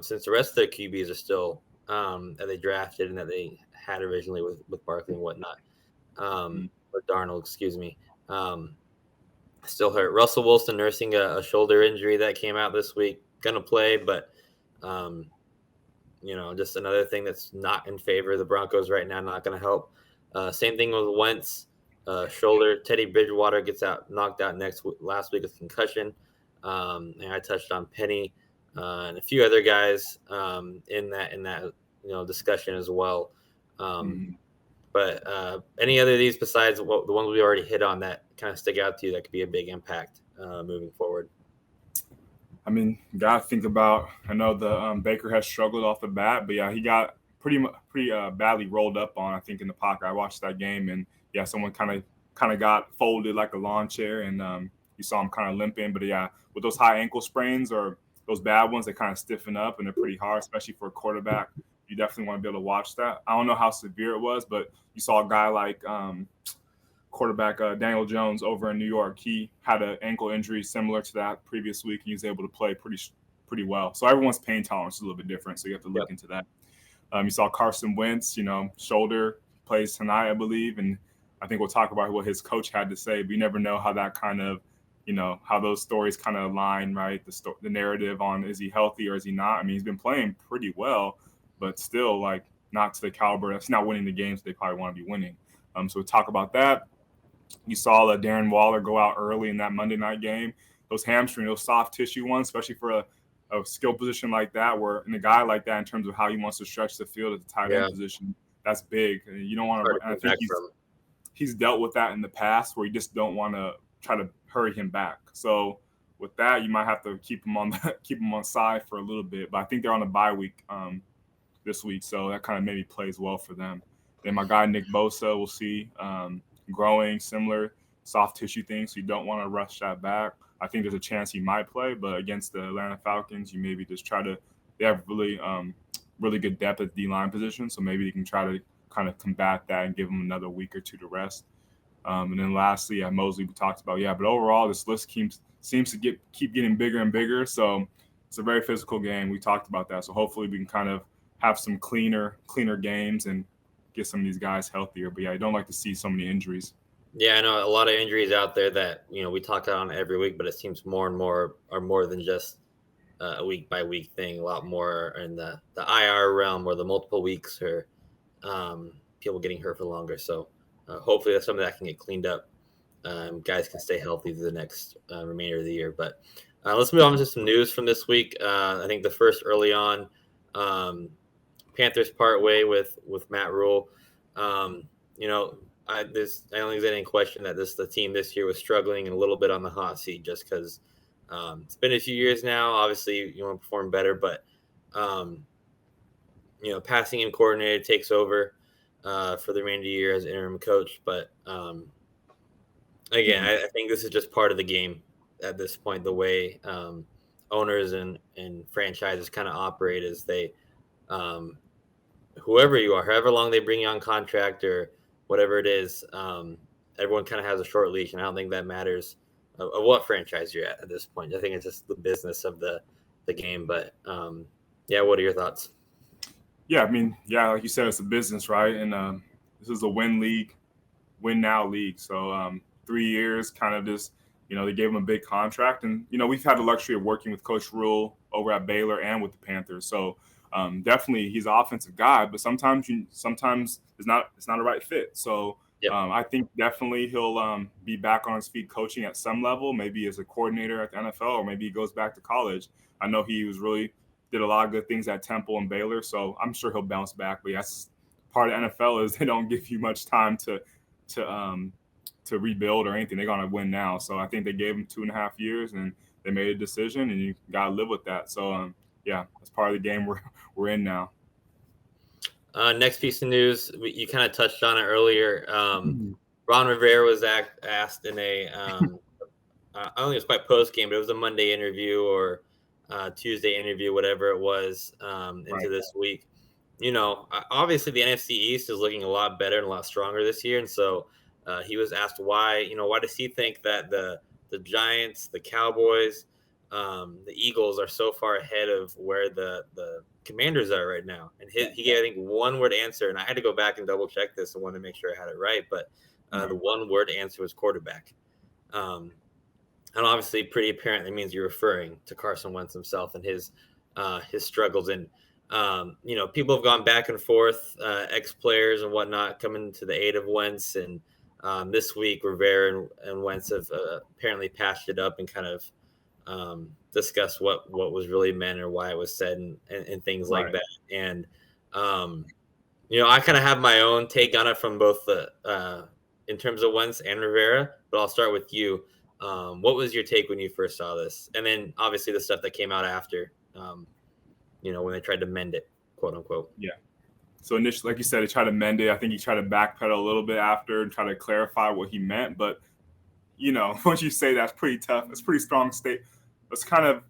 A: since the rest of their QBs are still that they drafted and that they had originally with Barkley and whatnot. Or Darnold, excuse me. Still hurt. Russell Wilson nursing a shoulder injury that came out this week. Gonna play, but just another thing that's not in favor of the Broncos right now. Not gonna help. Same thing with Wentz, shoulder. Teddy Bridgewater gets knocked out last week with concussion. And I touched on Penny and a few other guys in that discussion as well. But any other of these besides the ones we already hit on that kind of stick out to you that could be a big impact moving forward?
B: I mean, you got to think about. I know the Baker has struggled off the bat, but yeah, he got pretty badly rolled up on. I think in the pocket. I watched that game, and yeah, someone kind of got folded like a lawn chair, and you saw him kind of limping. But yeah, with those high ankle sprains or those bad ones, they kind of stiffen up and they're pretty hard, especially for a quarterback. You definitely want to be able to watch that. I don't know how severe it was, but you saw a guy like quarterback Daniel Jones over in New York. He had an ankle injury similar to that previous week, and he was able to play pretty well. So everyone's pain tolerance is a little bit different, so you have to look into that. You saw Carson Wentz, shoulder, plays tonight, I believe, and I think we'll talk about what his coach had to say, but you never know how that kind of, how those stories kind of align, right? The narrative on is he healthy or is he not? I mean, he's been playing pretty well, but still, like, not to the caliber. That's not winning the games they probably want to be winning. So we'll talk about that. You saw Darren Waller go out early in that Monday night game. Those hamstring, those soft tissue ones, especially for a skill position like that, in a guy like that, in terms of how he wants to stretch the field at the tight end position, that's big. And you don't want to. I think he's dealt with that in the past, where you just don't want to try to hurry him back. So with that, you might have to keep him on side for a little bit. But I think they're on a bye week this week, so that kind of maybe plays well for them. Then my guy Nick Bosa, we'll see, growing similar soft tissue thing, so you don't want to rush that back. I think there's a chance he might play, but against the Atlanta Falcons, you maybe just try to. They have really good depth at the D-line position, so maybe you can try to kind of combat that and give him another week or two to rest. And then lastly, Mosley we talked about. Yeah, but overall, this list seems to keep getting bigger and bigger. So it's a very physical game. We talked about that. So hopefully we can kind of have some cleaner games and get some of these guys healthier. But yeah, I don't like to see so many injuries.
A: Yeah, I know a lot of injuries out there that we talk on every week, but it seems more and more are more than just a week by week thing. A lot more in the IR realm, or the multiple weeks, or people getting hurt for longer. So hopefully some of that can get cleaned up. Guys can stay healthy through the next remainder of the year. But let's move on to some news from this week. I think the first early on, Panthers part way with Matt Rule. I don't think there's any question that the team this year was struggling and a little bit on the hot seat just because it's been a few years now. Obviously, you want to perform better, but passing game coordinator takes over for the remainder of the year as interim coach. But again, I think this is just part of the game at this point. The way owners and franchises kind of operate is they, whoever you are, however long they bring you on contract or whatever it is, everyone kind of has a short leash, and I don't think that matters of what franchise you're at this point. I think it's just the business of the game. But what are your thoughts?
B: Yeah, I mean, like you said, it's a business, right? And this is a win now league. So 3 years, kind of just, they gave him a big contract, and we've had the luxury of working with Coach Rule over at Baylor and with the Panthers. So definitely, he's an offensive guy, but sometimes it's not a right fit. So I think definitely he'll be back on his feet coaching at some level, maybe as a coordinator at the NFL, or maybe he goes back to college. I know he did a lot of good things at Temple and Baylor, so I'm sure he'll bounce back. But that's part of the NFL is they don't give you much time to rebuild or anything. They're gonna win now. So I think they gave him 2.5 years, and they made a decision, and you gotta live with that. So that's part of the game we're in now.
A: Next piece of news, you kind of touched on it earlier. Ron Rivera was asked in a, I don't think it was quite post game, but it was a Monday interview or Tuesday interview, whatever it was, into this week. Obviously the NFC East is looking a lot better and a lot stronger this year, and so he was asked why does he think that the Giants, the Cowboys, the Eagles are so far ahead of where the Commanders are right now. And he gave, I think, one word answer, and I had to go back and double check this and wanted to make sure I had it right. But the one word answer was quarterback. And obviously pretty apparent that means you're referring to Carson Wentz himself and his struggles. And, people have gone back and forth, ex-players and whatnot coming to the aid of Wentz. And this week, Rivera and Wentz have apparently patched it up and kind of discuss what was really meant or why it was said and things like that. And I kind of have my own take on it from both the in terms of Wentz and Rivera, but I'll start with you. What was your take when you first saw this? And then obviously the stuff that came out after, when they tried to mend it, quote unquote.
B: Yeah. So initially, like you said, he tried to mend it. I think he tried to backpedal a little bit after and try to clarify what he meant. But, once you say that's pretty tough, it's pretty strong state. It's kind of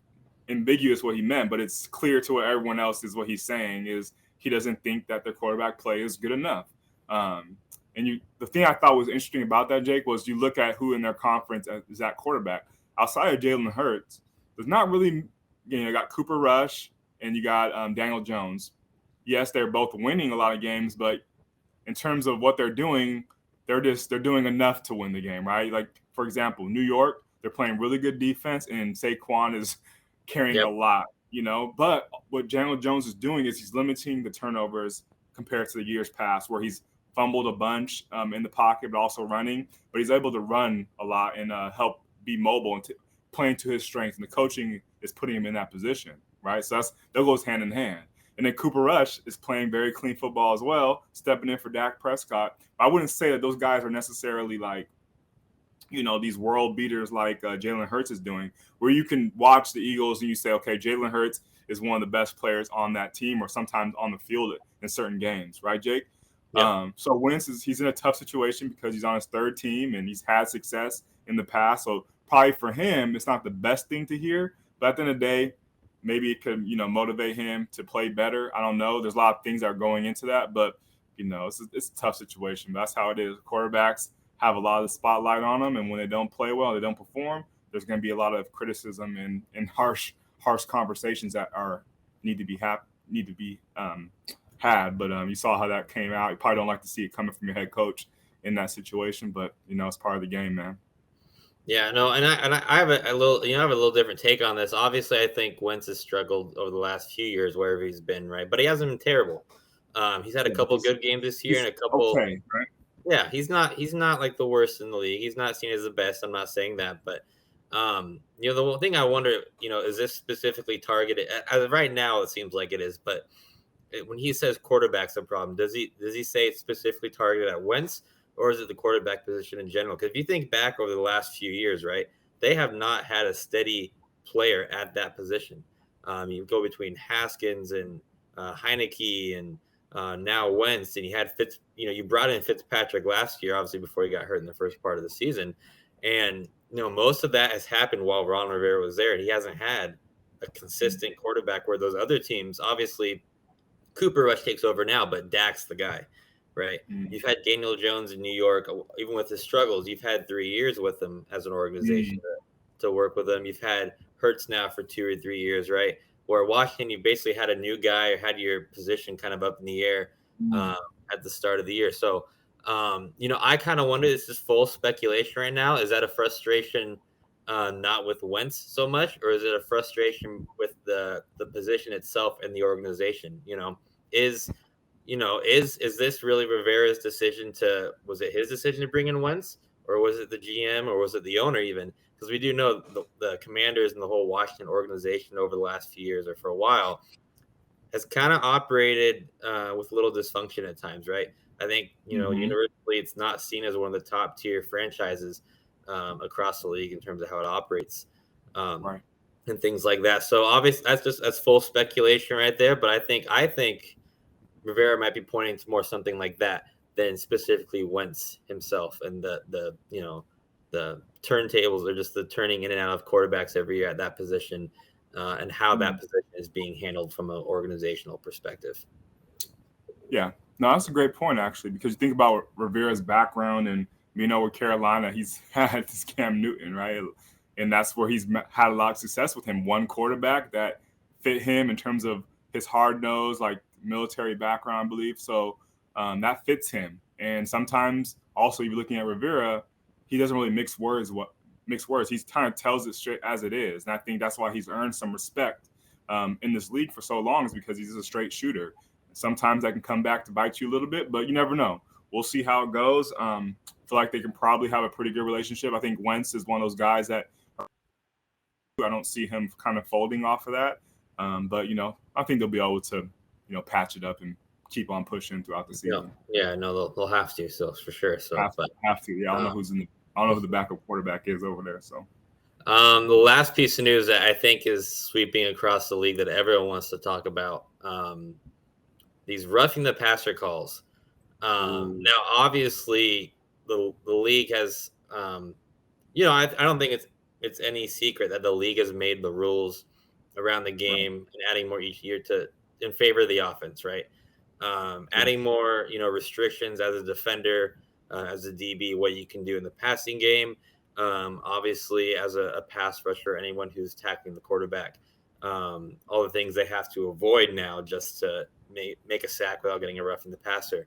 B: ambiguous what he meant, but it's clear to what everyone else is what he's saying is he doesn't think that their quarterback play is good enough. The thing I thought was interesting about that, Jake, was you look at who in their conference is at quarterback. Outside of Jalen Hurts, there's not really, you got Cooper Rush and you got Daniel Jones. Yes, they're both winning a lot of games, but in terms of what they're doing, they're doing enough to win the game, right? Like, for example, New York, they're playing really good defense, and Saquon is carrying a lot, But what Daniel Jones is doing is he's limiting the turnovers compared to the years past, where he's fumbled a bunch in the pocket, but also running. But he's able to run a lot and help be mobile and playing to his strengths. And the coaching is putting him in that position, right? So that goes hand in hand. And then Cooper Rush is playing very clean football as well, stepping in for Dak Prescott. But I wouldn't say that those guys are necessarily like, these world beaters like Jalen Hurts is doing, where you can watch the Eagles and you say, okay, Jalen Hurts is one of the best players on that team or sometimes on the field in certain games, right, Jake? Yeah. So Wentz he's in a tough situation because he's on his third team and he's had success in the past. So probably for him, it's not the best thing to hear. But at the end of the day, maybe it could, motivate him to play better. I don't know. There's a lot of things that are going into that, but, it's a tough situation. But that's how it is. Quarterbacks have a lot of the spotlight on them, and when they don't play well, they don't perform, there's going to be a lot of criticism and harsh conversations that need to be had. But you saw how that came out. You probably don't like to see it coming from your head coach in that situation, but it's part of the game, man.
A: Yeah, no, and I have a little different take on this. Obviously, I think Wentz has struggled over the last few years wherever he's been, right? But he hasn't been terrible. He's had a
B: Yeah,
A: couple good games this year
B: he's
A: and a couple.
B: okay, right?
A: Yeah, he's not like the worst in the league. He's not seen as the best. I'm not saying that, but the one thing I wonder, is this specifically targeted? As of right now, it seems like it is, but when he says quarterback's a problem, does he say it's specifically targeted at Wentz, or is it the quarterback position in general? Because if you think back over the last few years, right, they have not had a steady player at that position. You go between Haskins and Heineke and now Wentz, and you had you brought in Fitzpatrick last year, obviously before he got hurt in the first part of the season, and most of that has happened while Ron Rivera was there. He hasn't had a consistent quarterback where those other teams, obviously Cooper Rush takes over now, but Dak's the guy, right?
B: Mm.
A: You've had Daniel Jones in New York, even with his struggles. You've had 3 years with him as an organization to work with him. You've had Hurts now for 2 or 3 years, right? Where Washington, you basically had a new guy or had your position kind of up in the air
B: Mm.
A: at the start of the year. So, I kind of wonder, this is full speculation right now. Is that a frustration not with Wentz so much, or is it a frustration with the position itself and the organization? Is is this really Rivera's decision was it his decision to bring in Wentz, or was it the GM, or was it the owner even? Because we do know the Commanders and the whole Washington organization over the last few years, or for a while, has kind of operated with a little dysfunction at times, right? I think,
B: Mm-hmm.
A: universally, it's not seen as one of the top tier franchises across the league in terms of how it operates um,
B: Right.
A: and things like that. So obviously, that's full speculation right there. But I think Rivera might be pointing to more something like that than specifically Wentz himself and the turntables, or just the turning in and out of quarterbacks every year at that position, and how that
B: Mm.
A: position is being handled from an organizational perspective.
B: Yeah. No, that's a great point actually, because you think about Rivera's background, and with Carolina, he's had this Cam Newton, right? And that's where he's had a lot of success with him. One quarterback that fit him in terms of his hard nose, like military background, I believe. So that fits him. And sometimes also, you're looking at Rivera, he doesn't really mix words. He kind of tells it straight as it is, and I think that's why he's earned some respect in this league for so long, is because he's a straight shooter. Sometimes that can come back to bite you a little bit, but you never know. We'll see how it goes. I feel like they can probably have a pretty good relationship. I think Wentz is one of those guys that I don't see him kind of folding off of that. But I think they'll be able to, patch it up and keep on pushing throughout the season.
A: Yeah, no, they'll have to, so for sure. So,
B: Have to. Yeah, I don't know I don't know who the backup quarterback is over there. So,
A: the last piece of news that I think is sweeping across the league that everyone wants to talk about, these roughing the passer calls. Now, obviously, the league has, I don't think it's any secret that the league has made the rules around the
B: right.
A: game and adding more each year in favor of the offense, right? Adding
B: Yes.
A: more, restrictions as a defender, as a DB, what you can do in the passing game. Obviously, as a pass rusher, anyone who's tackling the quarterback, all the things they have to avoid now just to make a sack without getting a roughing the passer.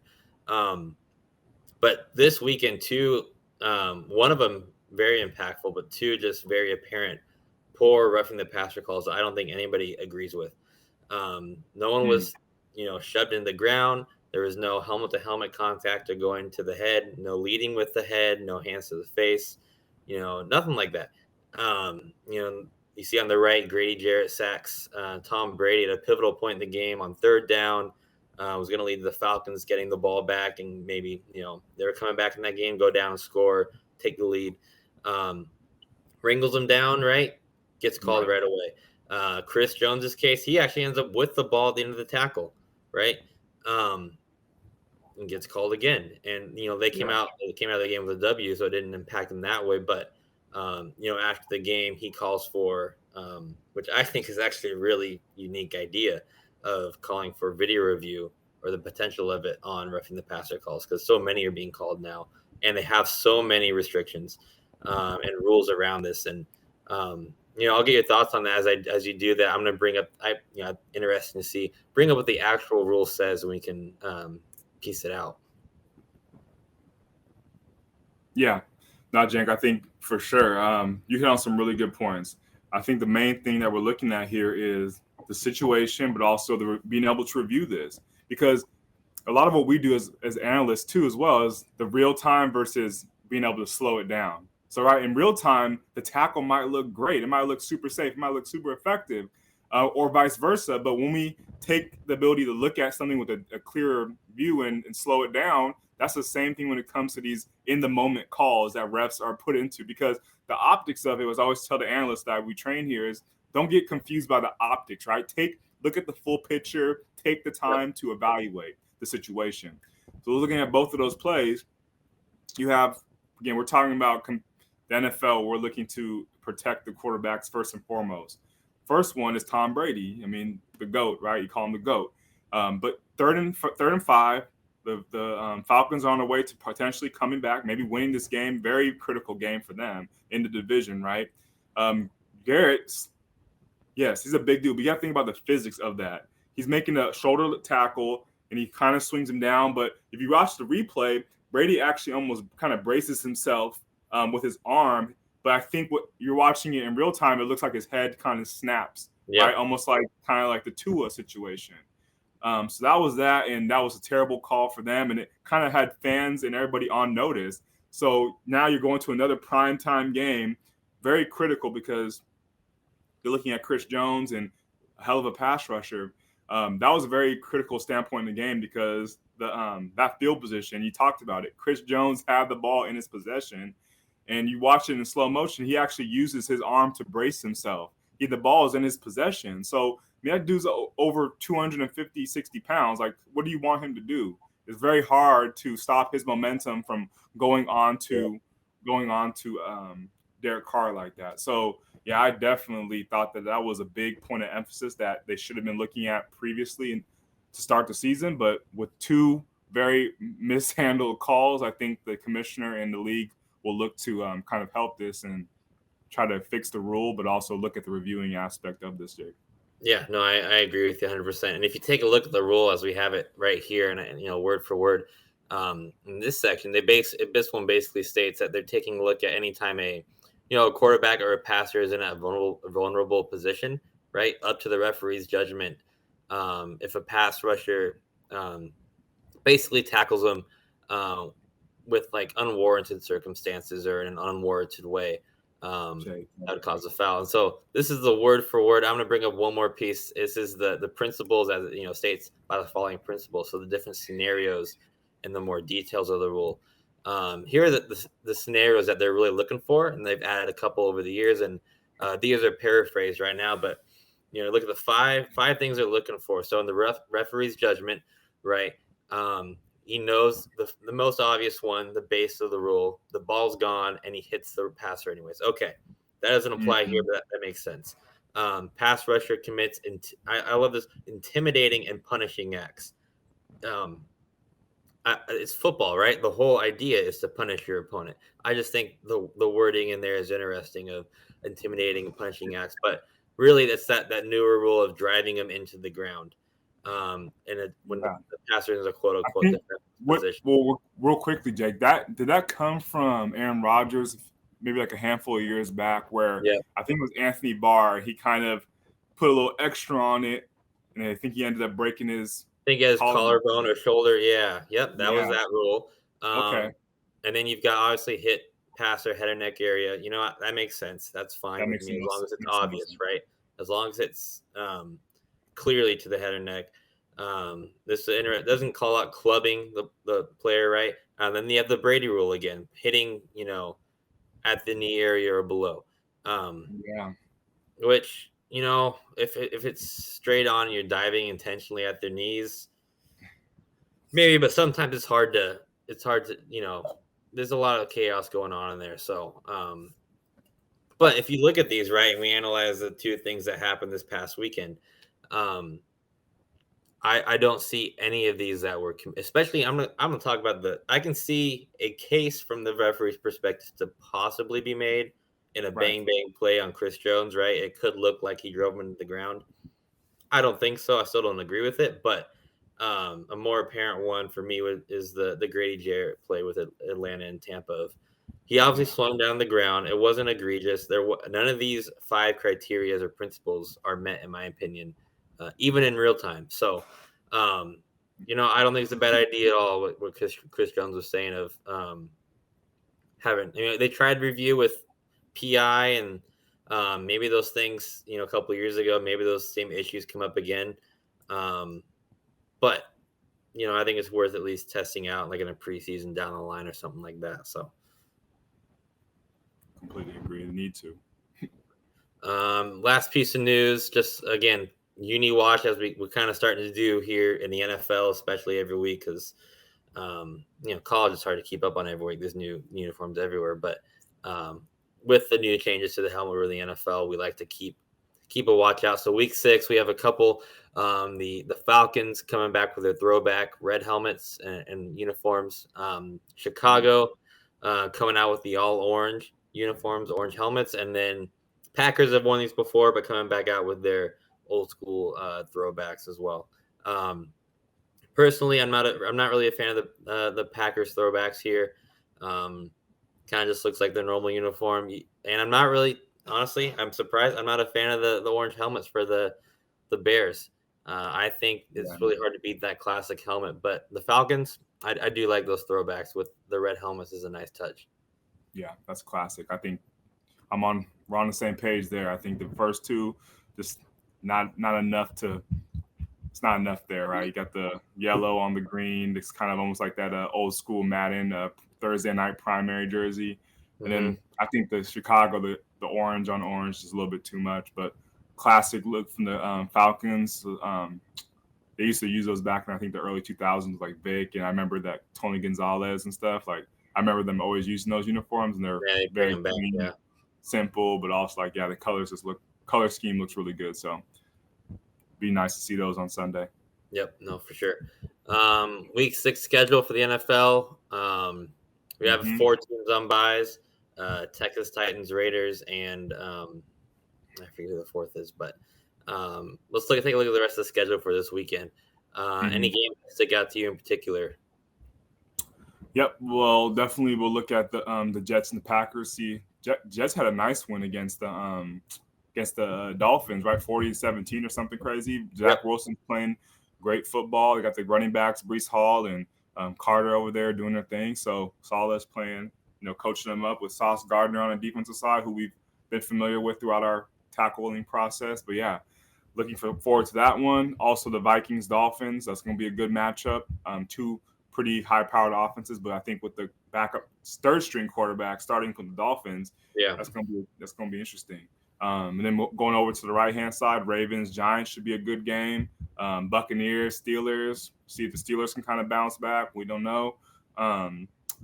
A: But this weekend, two, one of them very impactful, but two just very apparent poor roughing the passer calls I don't think anybody agrees with. No one
B: Mm.
A: was, shoved in the ground. There was no helmet to helmet contact or going to the head, no leading with the head, no hands to the face, nothing like that. You see on the right, Grady Jarrett sacks Tom Brady at a pivotal point in the game on third down. Was going to lead the Falcons getting the ball back, and maybe, they were coming back in that game, go down and score, take the lead. Wrangles him down, right? Gets called right away. Chris Jones's case, he actually ends up with the ball at the end of the tackle, right? And gets called again. And they came
B: Yeah.
A: out of the game with a W, so it didn't impact him that way. But after the game, he calls for, which I think is actually a really unique idea, of calling for video review, or the potential of it, on roughing the passer calls, because so many are being called now, and they have so many restrictions and rules around this. And I'll get your thoughts on that as you do that. I'm going to bring up, interesting to bring up what the actual rule says, and we can piece it out.
B: Yeah. No, Jank, I think for sure you hit on some really good points. I think the main thing that we're looking at here is the situation, but also being able to review this, because a lot of what we do as analysts too, as well, is the real time versus being able to slow it down. So right in real time, the tackle might look great, it might look super safe, it might look super effective, or vice versa. But when we take the ability to look at something with a clearer view and slow it down, that's the same thing when it comes to these in the moment calls that refs are put into, because the optics of it, was always tell the analysts that we train here, is don't get confused by the optics, right? Look at the full picture, take the time to evaluate the situation. So looking at both of those plays, you have, again, we're talking about the NFL. We're looking to protect the quarterbacks first and foremost. First one is Tom Brady. I mean, the GOAT, right? You call him the GOAT. But third and 5, the Falcons are on their way to potentially coming back, maybe winning this game. Very critical game for them in the division, right? Garrett's, yes, he's a big dude, but you got to think about the physics of that. He's making a shoulder tackle, and he kind of swings him down. But if you watch the replay, Brady actually almost kind of braces himself with his arm. But I think what you're watching it in real time, it looks like his head kind of snaps, right? Almost like kind of like the Tua situation. So that was that, and that was a terrible call for them, and it kind of had fans and everybody on notice. So now you're going to another primetime game, very critical, because you're looking at Chris Jones and a hell of a pass rusher. That was a very critical standpoint in the game, because that field position, you talked about it. Chris Jones had the ball in his possession, and you watch it in slow motion. He actually uses his arm to brace himself. The ball is in his possession. So that dude's over 250, 60 pounds. Like, what do you want him to do? It's very hard to stop his momentum from going on to Derek Carr like that. So, yeah, I definitely thought that was a big point of emphasis that they should have been looking at previously to start the season. But with 2 very mishandled calls, I think the commissioner and the league will look to kind of help this and try to fix the rule, but also look at the reviewing aspect of this, Jake.
A: Yeah, no, I agree with you 100%. And if you take a look at the rule as we have it right here, and word for word, in this section, this one basically states that they're taking a look at any time a quarterback or a passer is in a vulnerable position, right, up to the referee's judgment. If a pass rusher basically tackles them with like unwarranted circumstances or in an unwarranted way, that would cause a foul. And so this is the word for word. I'm going to bring up one more piece. This is the principles, as states by the following principles. So the different scenarios and the more details of the rule. Here are the scenarios that they're really looking for, and they've added a couple over the years, and these are paraphrased right now, but look at the five things they're looking for. So in the referee's judgment, right, he knows the most obvious one, the base of the rule, the ball's gone and he hits the passer anyways. Okay, that doesn't apply here, but that makes sense. Pass rusher commits, I love this, intimidating and punishing acts. It's football, right? The whole idea is to punish your opponent. I just think the wording in there is interesting, of intimidating and punishing acts, but really that's that newer rule of driving them into the ground. When the passer is a quote unquote different position.
B: Well, real quickly, Jake, did that come from Aaron Rodgers maybe like a handful of years back, where I think it was Anthony Barr, he kind of put a little extra on it, and I think he ended up breaking his
A: collarbone or shoulder. Yeah. Yep. That was that rule.
B: Okay.
A: And then you've got obviously hit, pass, or head or neck area. That makes sense. That's fine. That makes sense. As long as it's obvious, right? As long as it's clearly to the head or neck. This doesn't call out clubbing the player, right? Then you have the Brady rule again, hitting, at the knee area or below. Which, if it's straight on, you're diving intentionally at their knees, maybe, but sometimes it's hard to, there's a lot of chaos going on in there. So, but if you look at these, right, and we analyze the 2 things that happened this past weekend, I don't see any of these that were, especially I'm gonna talk about I can see a case from the referee's perspective to possibly be made in a bang play on Chris Jones, right? It could look like he drove him into the ground. I don't think so. I still don't agree with it, but a more apparent one for me is the Grady Jarrett play with Atlanta and Tampa. He obviously slowed down the ground. It wasn't egregious. None of these 5 criteria or principles are met, in my opinion, even in real time. So I don't think it's a bad idea at all. What Chris Jones was saying of having, they tried review with PI and maybe those things, a couple of years ago, maybe those same issues come up again. But I think it's worth at least testing out like in a preseason down the line or something like that. So
B: completely agree. They need to.
A: last piece of news, just again, uni watch as we're kind of starting to do here in the NFL, especially every week because college is hard to keep up on every week. There's new uniforms everywhere, but with the new changes to the helmet or the NFL, we like to keep a watch out. So week 6, we have a couple. The Falcons coming back with their throwback red helmets and uniforms. Chicago coming out with the all orange uniforms, orange helmets, and then Packers have won these before, but coming back out with their old school throwbacks as well. Personally, I'm not really a fan of the Packers throwbacks here. Kind of just looks like their normal uniform, and I'm not really, honestly, I'm surprised. I'm not a fan of the orange helmets for the Bears. I think it's really hard to beat that classic helmet, but the Falcons, I do like those throwbacks with the red helmets is a nice touch.
B: Yeah, that's classic. I think we're on the same page there. I think the first two just not enough to. It's not enough there, right? You got the yellow on the green. It's kind of almost like that old school Madden Thursday night primary jersey. And then I think the Chicago, the orange on orange is a little bit too much, but classic look from the Falcons. They used to use those back in, I think, the early 2000s, like Vic, and I remember that Tony Gonzalez and stuff. Like, I remember them always using those uniforms, and they're very clean, simple, but also like, the color scheme looks really good. So be nice to see those on Sunday.
A: Yep, no, for sure. Week 6 schedule for the NFL. We have 4 teams on buys: Texas Titans, Raiders, and I forget who the 4th is. But let's take a look at the rest of the schedule for this weekend. Any games that stick out to you in particular?
B: Yep. Well, definitely we'll look at the Jets and the Packers. See, Jets had a nice win against the Dolphins, right? 40-17 or something crazy. Zach Wilson's playing great football. They got the running backs, Breece Hall and Carter over there doing their thing. So Saleh's playing, coaching them up with Sauce Gardner on the defensive side, who we've been familiar with throughout our tackling process. But yeah, looking forward to that one. Also the Vikings-Dolphins. That's going to be a good matchup. 2 pretty high-powered offenses, but I think with the backup third-string quarterback starting from the Dolphins, that's going to be interesting. And then going over to the right-hand side, Ravens, Giants should be a good game. Buccaneers, Steelers. See if the Steelers can kind of bounce back. We don't know.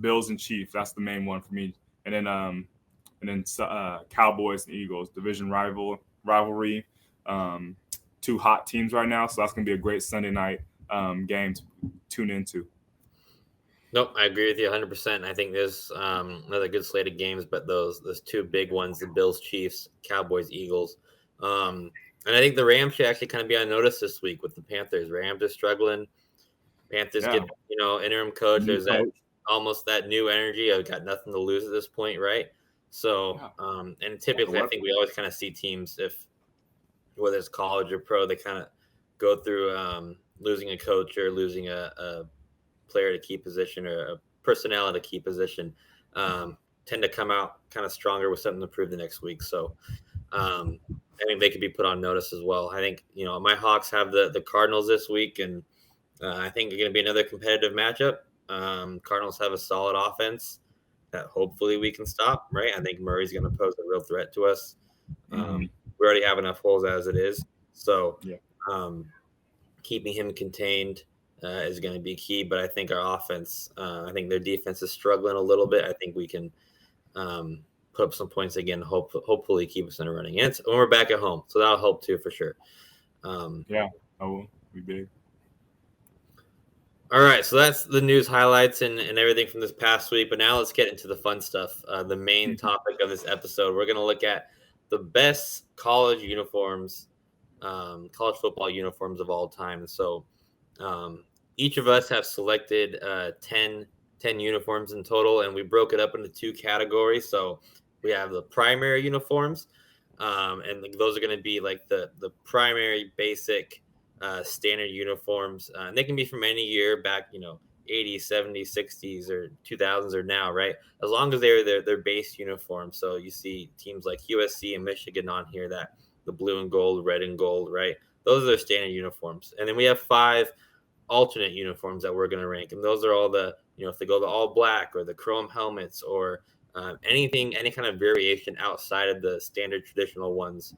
B: Bills and Chiefs. That's the main one for me. And then Cowboys and Eagles, division rivalry. 2 hot teams right now, so that's going to be a great Sunday night game to tune into.
A: Nope, I agree with you 100%. I think there's another good slate of games, but those 2 big ones, the Bills, Chiefs, Cowboys, Eagles. And I think the Rams should actually kind of be on notice this week with the Panthers. Rams are struggling. Panthers get, interim coach. There's almost that new energy. I've got nothing to lose at this point, right? So, and typically I think we always kind of see teams, whether it's college or pro, they kind of go through losing a coach or losing a player to key position or a personnel at a key position, tend to come out kind of stronger with something to prove the next week. So I think they could be put on notice as well. I think, my Hawks have the Cardinals this week, and I think it's going to be another competitive matchup. Cardinals have a solid offense that hopefully we can stop, right? I think Murray's going to pose a real threat to us. We already have enough holes as it is. So keeping him contained is going to be key, but I think our offense, I think their defense is struggling a little bit. I think we can put up some points again, hopefully keep us in a running. And we're back at home, so that'll help too for sure.
B: That will be big.
A: All right, so that's the news highlights and everything from this past week, but now let's get into the fun stuff. The main topic of this episode, we're going to look at the best college uniforms, college football uniforms of all time. So each of us have selected 10 uniforms in total, and we broke it up into 2 categories. So we have the primary uniforms, and those are going to be like the primary basic standard uniforms. And they can be from any year back, 80s, 70s, 60s, or 2000s or now, right? As long as they're their base uniform. So you see teams like USC and Michigan on here, that the blue and gold, red and gold, right? Those are their standard uniforms. And then we have 5 alternate uniforms that we're going to rank. And those are all the, if they go the all black or the chrome helmets or any kind of variation outside of the standard traditional ones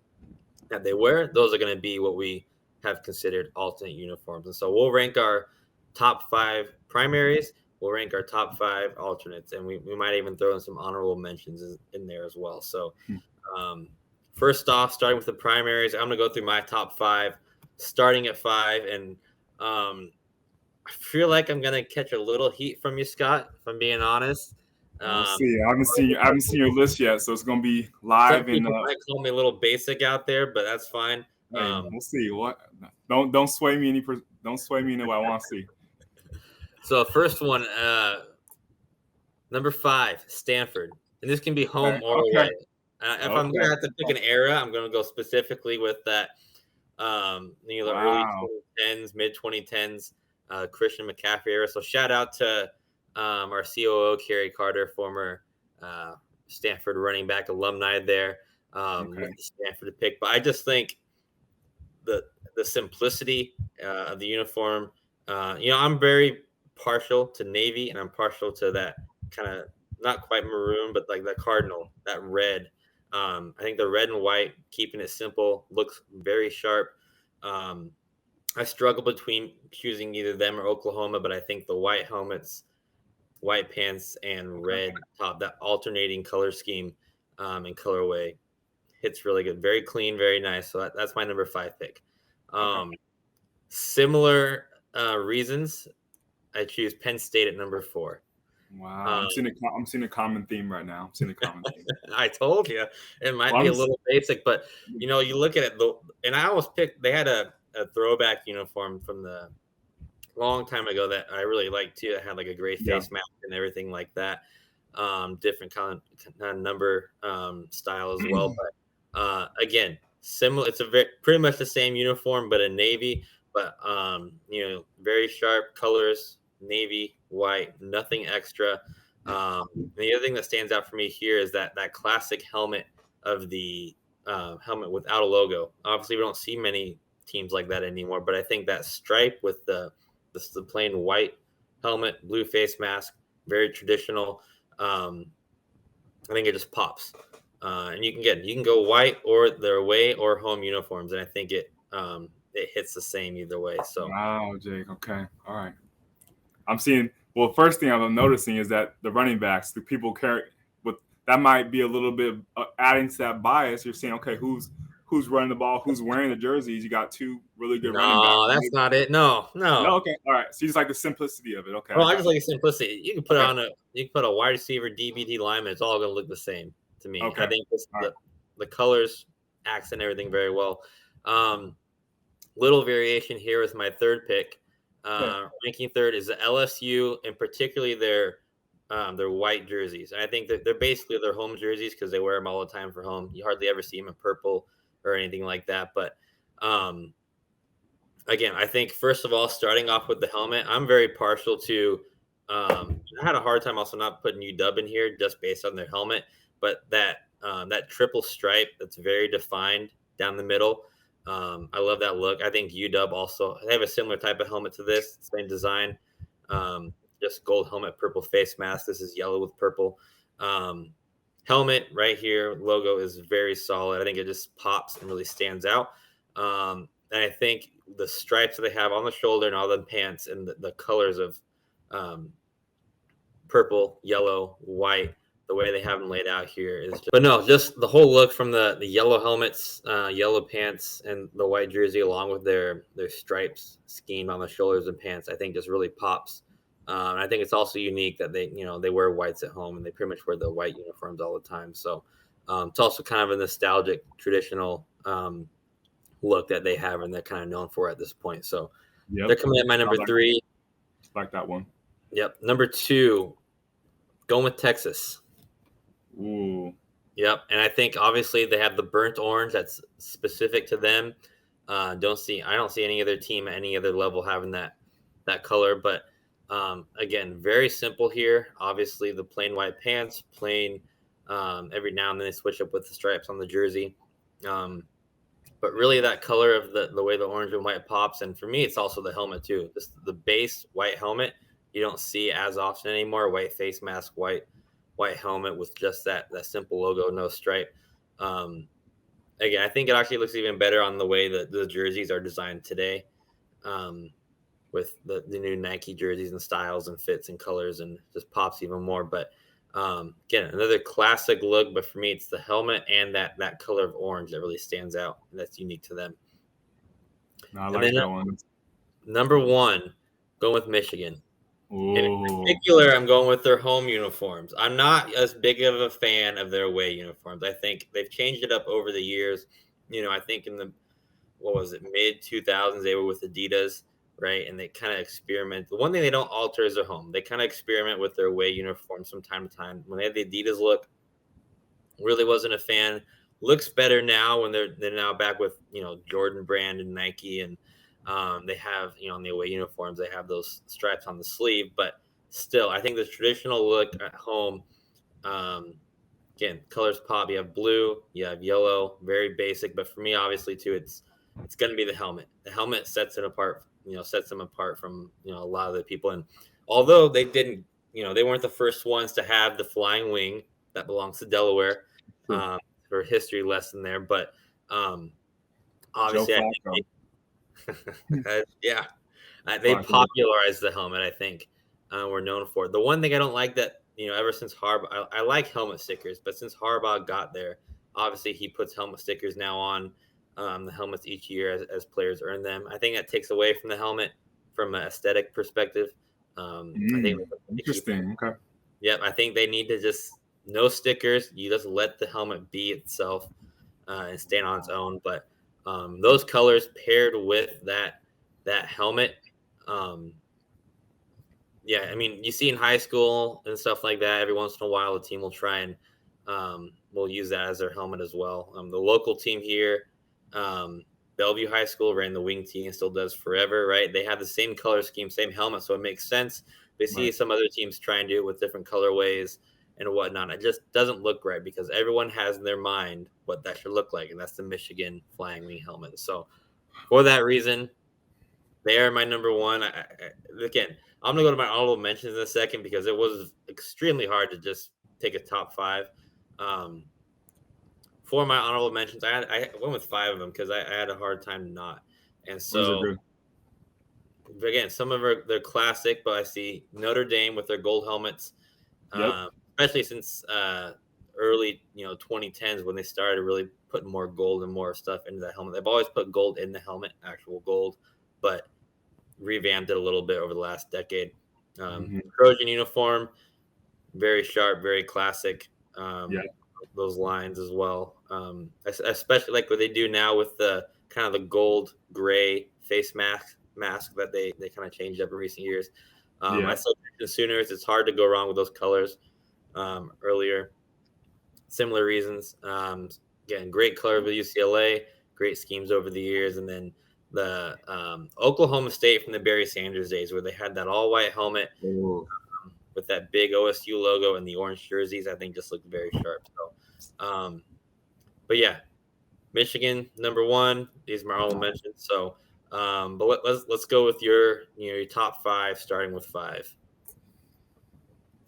A: that they wear, those are going to be what we have considered alternate uniforms. And so we'll rank our top 5 primaries, we'll rank our top 5 alternates, and we might even throw in some honorable mentions in there as well. So first off, starting with the primaries, I'm going to go through my top 5, starting at 5. And I feel like I'm going to catch a little heat from you, Scott, if I'm being honest.
B: We'll see. I haven't seen your list yet, so it's gonna be live.
A: Some people might call me a little basic out there, but that's fine.
B: Hey, we'll see. What? Don't sway me any. Don't sway me into what I want to see.
A: So first one, number 5, Stanford, and this can be home or away. If I'm gonna have to pick an era, I'm gonna go specifically with that. Early 2010s, mid 2010s, Christian McCaffrey era. So shout out to our COO, Kerry Carter, former Stanford running back alumni there. Stanford to pick. But I just think the simplicity of the uniform, I'm very partial to navy, and I'm partial to that kind of not quite maroon, but like that cardinal, that red. I think the red and white, keeping it simple, looks very sharp. I struggle between choosing either them or Oklahoma, but I think the white helmets, white pants, and red top, that alternating color scheme and colorway hits really good. Very clean, very nice. So that's my number 5 pick. Similar reasons, I choose Penn State at number 4.
B: Wow, I'm seeing a common theme right now.
A: I told you it might be a little basic, but you look at it, and I almost picked. They had a throwback uniform from the long time ago that I really liked too. It had like a gray face mask and everything like that. Different kind of number style as well, but again, similar. It's pretty much the same uniform, but in navy. But very sharp colors. Navy, white, nothing extra. The other thing that stands out for me here is that classic helmet of the helmet without a logo. Obviously, we don't see many teams like that anymore, but I think that stripe with the plain white helmet, blue face mask, very traditional. I think it just pops. And you can go white or their away or home uniforms, and I think it hits the same either way. So
B: wow, Jake. Okay, all right. I'm seeing. Well, first thing I'm noticing is that the running backs, the people carry, with that might be a little bit adding to that bias. You're saying, okay, who's running the ball, who's wearing the jerseys? You got 2 really good running backs.
A: No, that's not it. No.
B: Okay, all right. So you just like the simplicity of it. Okay.
A: Well, I just like the simplicity. You can put a wide receiver, DBT lineman. It's all going to look the same to me. Okay. I think the colors accent everything very well. Little variation here with my 3rd pick. Ranking 3rd is the LSU, and particularly their white jerseys. And I think that they're basically their home jerseys because they wear them all the time for home. You hardly ever see them in purple or anything like that. But again, I think first of all, starting off with the helmet, I'm very partial to. I had a hard time also not putting UW in here just based on their helmet, but that triple stripe that's very defined down the middle. I love that look. I think UW also, they have a similar type of helmet to this, same design, just gold helmet, purple face mask. This is yellow with purple. Helmet right here, logo is very solid. I think it just pops and really stands out. And I think the stripes that they have on the shoulder and all the pants and the colors of purple, yellow, white, the way they have them laid out here is just the whole look from the yellow helmets, yellow pants, and the white jersey along with their stripes schemed on the shoulders and pants, I think just really pops. And I think it's also unique that they wear whites at home and they pretty much wear the white uniforms all the time. So it's also kind of a nostalgic, traditional look that they have and they're kind of known for at this point. So they're coming at my number 3.
B: Like that one.
A: Yep. Number 2, going with Texas.
B: Ooh.
A: Yep. And I think obviously they have the burnt orange that's specific to them. I don't see any other team at any other level having that color. But again, very simple here. Obviously, the plain white pants, plain. Every now and then they switch up with the stripes on the jersey. But really, that color of the way the orange and white pops, and for me, it's also the helmet too. Just the base white helmet you don't see as often anymore. White face mask, white helmet with just that simple logo, no stripe. Again, I think it actually looks even better on the way that the jerseys are designed today, with the new Nike jerseys and styles and fits and colors, and just pops even more. But again, another classic look, but for me, it's the helmet and that color of orange that really stands out, and that's unique to them.
B: No, I
A: And
B: like
A: then
B: that one.
A: number one, going with Michigan. In
B: Ooh.
A: particular, I'm going with their home uniforms. I'm not as big of a fan of their away uniforms. I think they've changed it up over the years. I think in the mid 2000s they were with Adidas, right? And they kind of experiment. The one thing they don't alter is their home. They kind of experiment with their away uniforms from time to time. When they had the Adidas look, really wasn't a fan. Looks better now when they're now back with Jordan brand and Nike, and they have on the away uniforms they have those stripes on the sleeve. But still, I think the traditional look at home, again, colors pop. You have blue, you have yellow, very basic. But for me, obviously too, it's going to be the helmet. The helmet sets it apart. Sets them apart from a lot of the people. And although they didn't, they weren't the first ones to have the flying wing that belongs to Delaware.
B: True.
A: For a history lesson there, but
B: Joe
A: obviously, I
B: Flacco.
A: think they
B: Flacco.
A: popularized the helmet. I think we're known for it. The one thing I don't like that ever since Harbaugh, I like helmet stickers, but since Harbaugh got there, obviously he puts helmet stickers now on the helmets each year as players earn them. I think that takes away from the helmet from an aesthetic perspective. I think
B: Interesting. Okay.
A: Yep, I think they need to just no stickers. You just let the helmet be itself and stand on its own. But those colors paired with that helmet, um, yeah, I mean, you see in high school and stuff like that. Every once in a while, the team will try and will use that as their helmet as well. The local team here, um, Bellevue High School, ran the wing team and still does forever. Right? They have the same color scheme, same helmet, so it makes sense. They see
B: Right.
A: some other teams try and do it with different colorways and whatnot. It just doesn't look right because everyone has in their mind what that should look like, and that's the Michigan flying wing helmet. So for that reason, they are my number one. Again, I'm gonna go to my honorable mentions in a second because it was extremely hard to just take a top five. Um, for my honorable mentions, I went with five of them because I had a hard time not. And
B: Those are
A: so
B: good.
A: again, some of them they're classic, but I see Notre Dame with their gold helmets,
B: Yep.
A: especially since early 2010s when they started really putting more gold and more stuff into that helmet. They've always put gold in the helmet, actual gold, but revamped it a little bit over the last decade.
B: Mm-hmm.
A: Trojan uniform, very sharp, very classic.
B: Yeah.
A: Those lines as well, especially like what they do now with the kind of the gold gray face mask that they kind of changed up in recent years.
B: Yeah.
A: I still think the Sooners. It's hard to go wrong with those colors. Earlier, similar reasons. Again, great color with UCLA, great schemes over the years, and then the Oklahoma State from the Barry Sanders days, where they had that all white helmet
B: Ooh.
A: with that big OSU logo and the orange jerseys. I think just looked very sharp. So, but yeah, Michigan number one. These are my honorable mentions. So, but let's go with your top five, starting with five.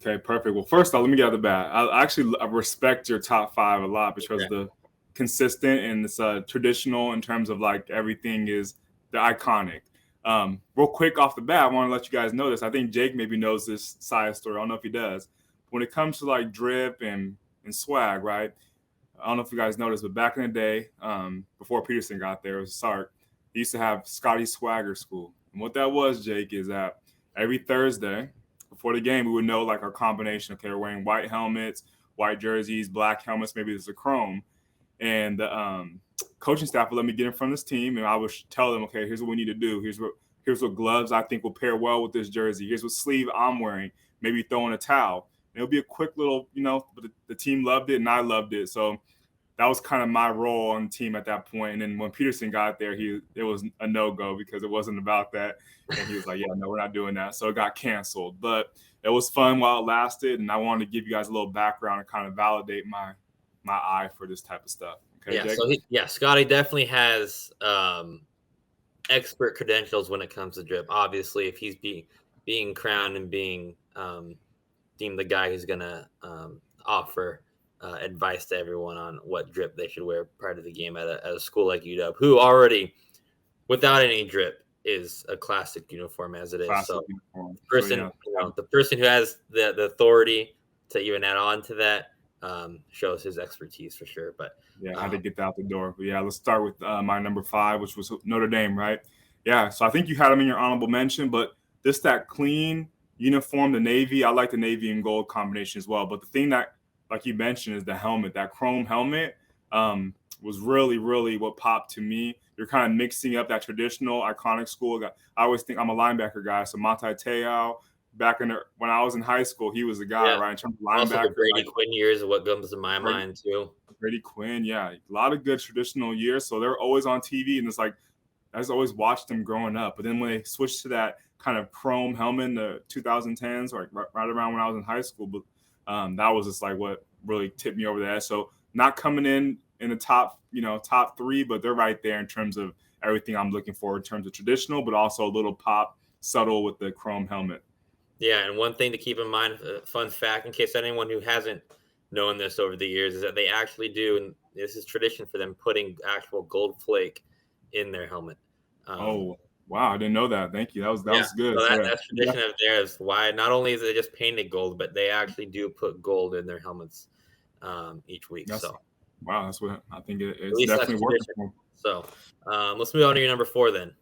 B: Okay, perfect. Well, first off, let me get out the bat. I respect your top five a lot because
A: Okay.
B: the consistent and it's traditional in terms of like everything is the iconic. Real quick off the bat, I want to let you guys know this. I think Jake maybe knows this side story. I don't know if he does. When it comes to like drip and swag, right? I don't know if you guys noticed, but back in the day, before Peterson got there, it was Sark. He used to have Scotty Swagger School, and what that was, Jake, is that every Thursday before the game, we would know like our combination. Okay, we're wearing white helmets, white jerseys, black helmets. Maybe there's a chrome, and the coaching staff would let me get in front of this team, and I would tell them, okay, here's what we need to do. Here's what gloves I think will pair well with this jersey. Here's what sleeve I'm wearing. Maybe throw in a towel. And it'll be a quick little, but the team loved it and I loved it. So that was kind of my role on the team at that point. And then when Peterson got there, it was a no-go because it wasn't about that. And he was like, yeah, no, we're not doing that. So it got canceled. But it was fun while it lasted. And I wanted to give you guys a little background and kind of validate my eye for this type of stuff. Okay,
A: Yeah,
B: Jake?
A: so Scotty definitely has expert credentials when it comes to drip. Obviously, if he's being crowned and being deemed the guy who's going to offer advice to everyone on what drip they should wear prior to the game at a school like UW, who already, without any drip, is a classic uniform as it is.
B: Classic
A: so
B: uniform.
A: the person who has the authority to even add on to that shows his expertise for sure. But
B: I had to get that out the door. But let's start with my number 5, which was Notre Dame, right? Yeah, so I think you had them in your honorable mention, but just that clean uniform, the navy. I like the navy and gold combination as well. But the thing that, like you mentioned, is the helmet. That chrome helmet was really, really what popped to me. You're kind of mixing up that traditional, iconic school. I always think I'm a linebacker guy, so Monte Te'o. When I was in high school, he was the guy, right? In terms of linebacker.
A: Also the Brady Quinn years is what comes to my mind too.
B: Brady Quinn, yeah. A lot of good traditional years. So they're always on TV, and it's like I just always watched them growing up. But then when they switched to that kind of chrome helmet in the 2010s, or right around when I was in high school, but that was just like what really tipped me over the edge. So not coming in the top 3, but they're right there in terms of everything I'm looking for in terms of traditional, but also a little pop subtle with the chrome helmet.
A: Yeah, and one thing to keep in mind, fun fact, in case anyone who hasn't known this over the years, is that they actually do, and this is tradition for them, putting actual gold flake in their helmet.
B: Oh, wow. I didn't know that. Thank you. That was good.
A: So that's tradition of theirs. Why not only is it just painted gold, but they actually do put gold in their helmets each week.
B: Wow, that's what I think it's definitely working.
A: So let's move on to your number 4 then.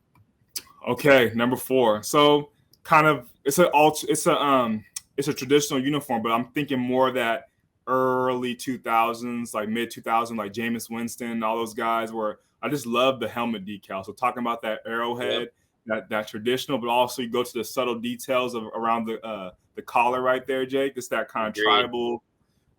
B: Okay, number 4. So kind of it's a traditional uniform, but I'm thinking more of that early 2000s, like mid 2000s, like Jameis Winston, all those guys, where I just love the helmet decal. So talking about that arrowhead, that traditional, but also you go to the subtle details around the collar right there, Jake. It's that kind of tribal.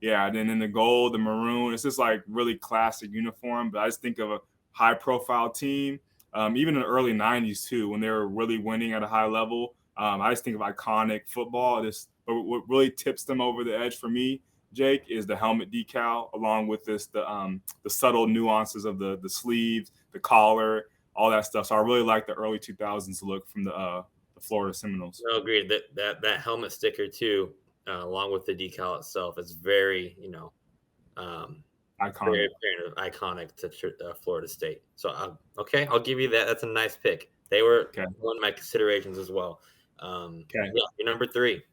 B: Yeah, and then in the gold, the maroon, it's just like really classic uniform. But I just think of a high profile team, even in the early 90s too, when they were really winning at a high level. I just think of iconic football. But what really tips them over the edge for me, Jake, is the helmet decal, along with the subtle nuances of the sleeves, the collar, all that stuff. So I really like the early 2000s look from the Florida Seminoles.
A: No, agreed. That helmet sticker too, along with the decal itself, is very
B: iconic.
A: Very iconic to Florida State. So okay, I'll give you that. That's a nice pick. They were one of my considerations as well. You're number 3.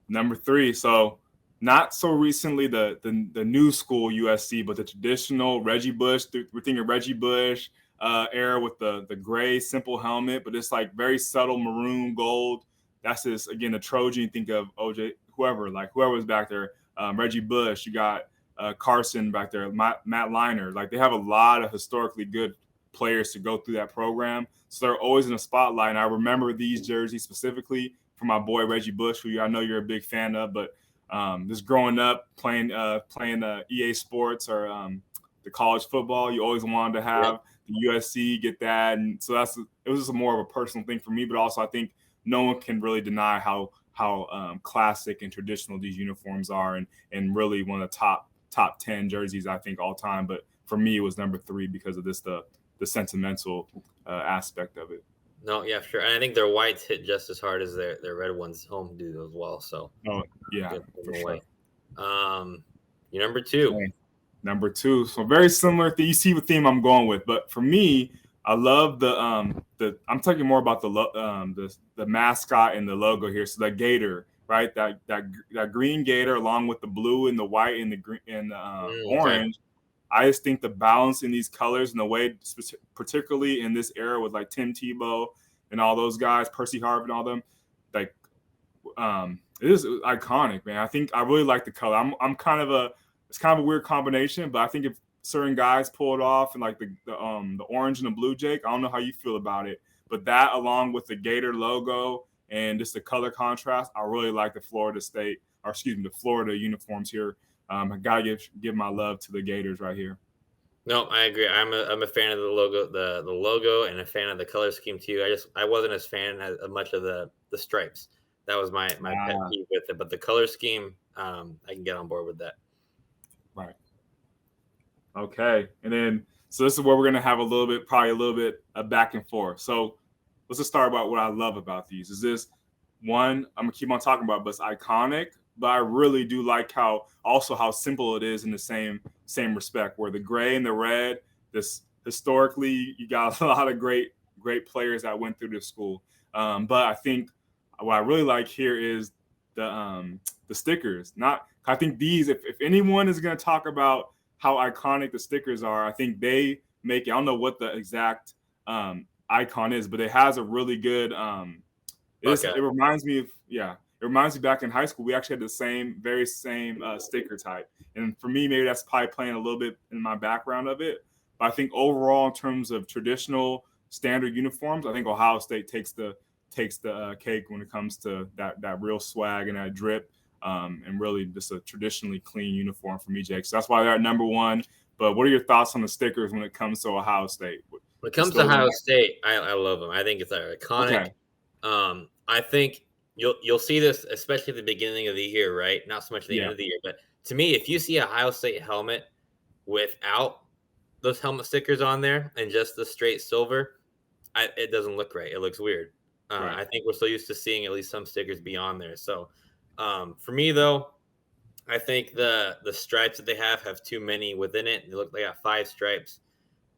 B: Number 3. So not so recently the new school USC, but the traditional Reggie Bush. We're thinking Reggie Bush era with the gray simple helmet, but it's like very subtle maroon gold. That's just, again, the Trojan. You think of OJ, whoever was back there. Reggie Bush. You got Carson back there. Matt Leinart. Like, they have a lot of historically good players to go through that program. So they're always in the spotlight. And I remember these jerseys specifically from my boy Reggie Bush, who I know you're a big fan of. But just growing up playing EA Sports or the college football, you always wanted to have the USC, get that. And so it was just more of a personal thing for me. But also I think no one can really deny how classic and traditional these uniforms are, and really one of the top 10 jerseys, I think, all time. But for me, it was number 3 because of the sentimental aspect of it.
A: No, yeah, sure. And I think their whites hit just as hard as their red ones home do as well. So
B: for sure.
A: You're number 2.
B: Okay. Number 2. So very similar. You see the theme I'm going with, but for me, I love I'm talking more about the mascot and the logo here. So that gator, right? That green gator along with the blue and the white and the green and the orange. I just think the balance in these colors and the way, particularly in this era with like Tim Tebow and all those guys, Percy Harvin and all them, like it is iconic, man. I think I really like the color. It's kind of a weird combination, but I think if certain guys pull it off and like the orange and the blue, Jake, I don't know how you feel about it, but that along with the Gator logo and just the color contrast, I really like the Florida uniforms here. I gotta give my love to the Gators right here.
A: No, I agree. I'm a fan of the logo, and a fan of the color scheme too. I wasn't as fan as much of the stripes. That was my pet
B: Ah,
A: peeve with it. But the color scheme, I can get on board with that.
B: right. Okay. And then, so this is where we're going to have probably a little bit of back and forth. So let's just start about what I love about these. Is this one I'm going to keep on talking about, but it's iconic. But I really do like how simple it is in the same respect, where the gray and the red, this historically, you got a lot of great players that went through this school. But I think what I really like here is the stickers. Not, I think these, if anyone is going to talk about how iconic the stickers are, I think they make it. I don't know what the exact icon is, but it has a really good.
A: Buckeye.
B: It reminds me of, yeah. It reminds me back in high school we actually had the very same sticker type, and for me maybe that's probably playing a little bit in my background of it. But I think overall in terms of traditional standard uniforms, I think Ohio State takes the cake when it comes to that real swag and that drip. And really just a traditionally clean uniform for me, Jake. So that's why they're at number one. But what are your thoughts on the stickers when it comes to Ohio State?
A: When it
B: You
A: comes to
B: still
A: Ohio
B: like?
A: State, I love them. I think it's iconic.
B: Okay,
A: I think you'll see this especially at the beginning of the year, right? Not so much at the end
B: yeah,
A: of the year, but to me, if you see a Ohio State helmet without those helmet stickers on there and just the straight silver, it doesn't look right. It looks weird.
B: right.
A: I think we're so used to seeing at least some stickers be on there. So for me, though, I think the stripes that they have too many within it. They look they got 5 stripes,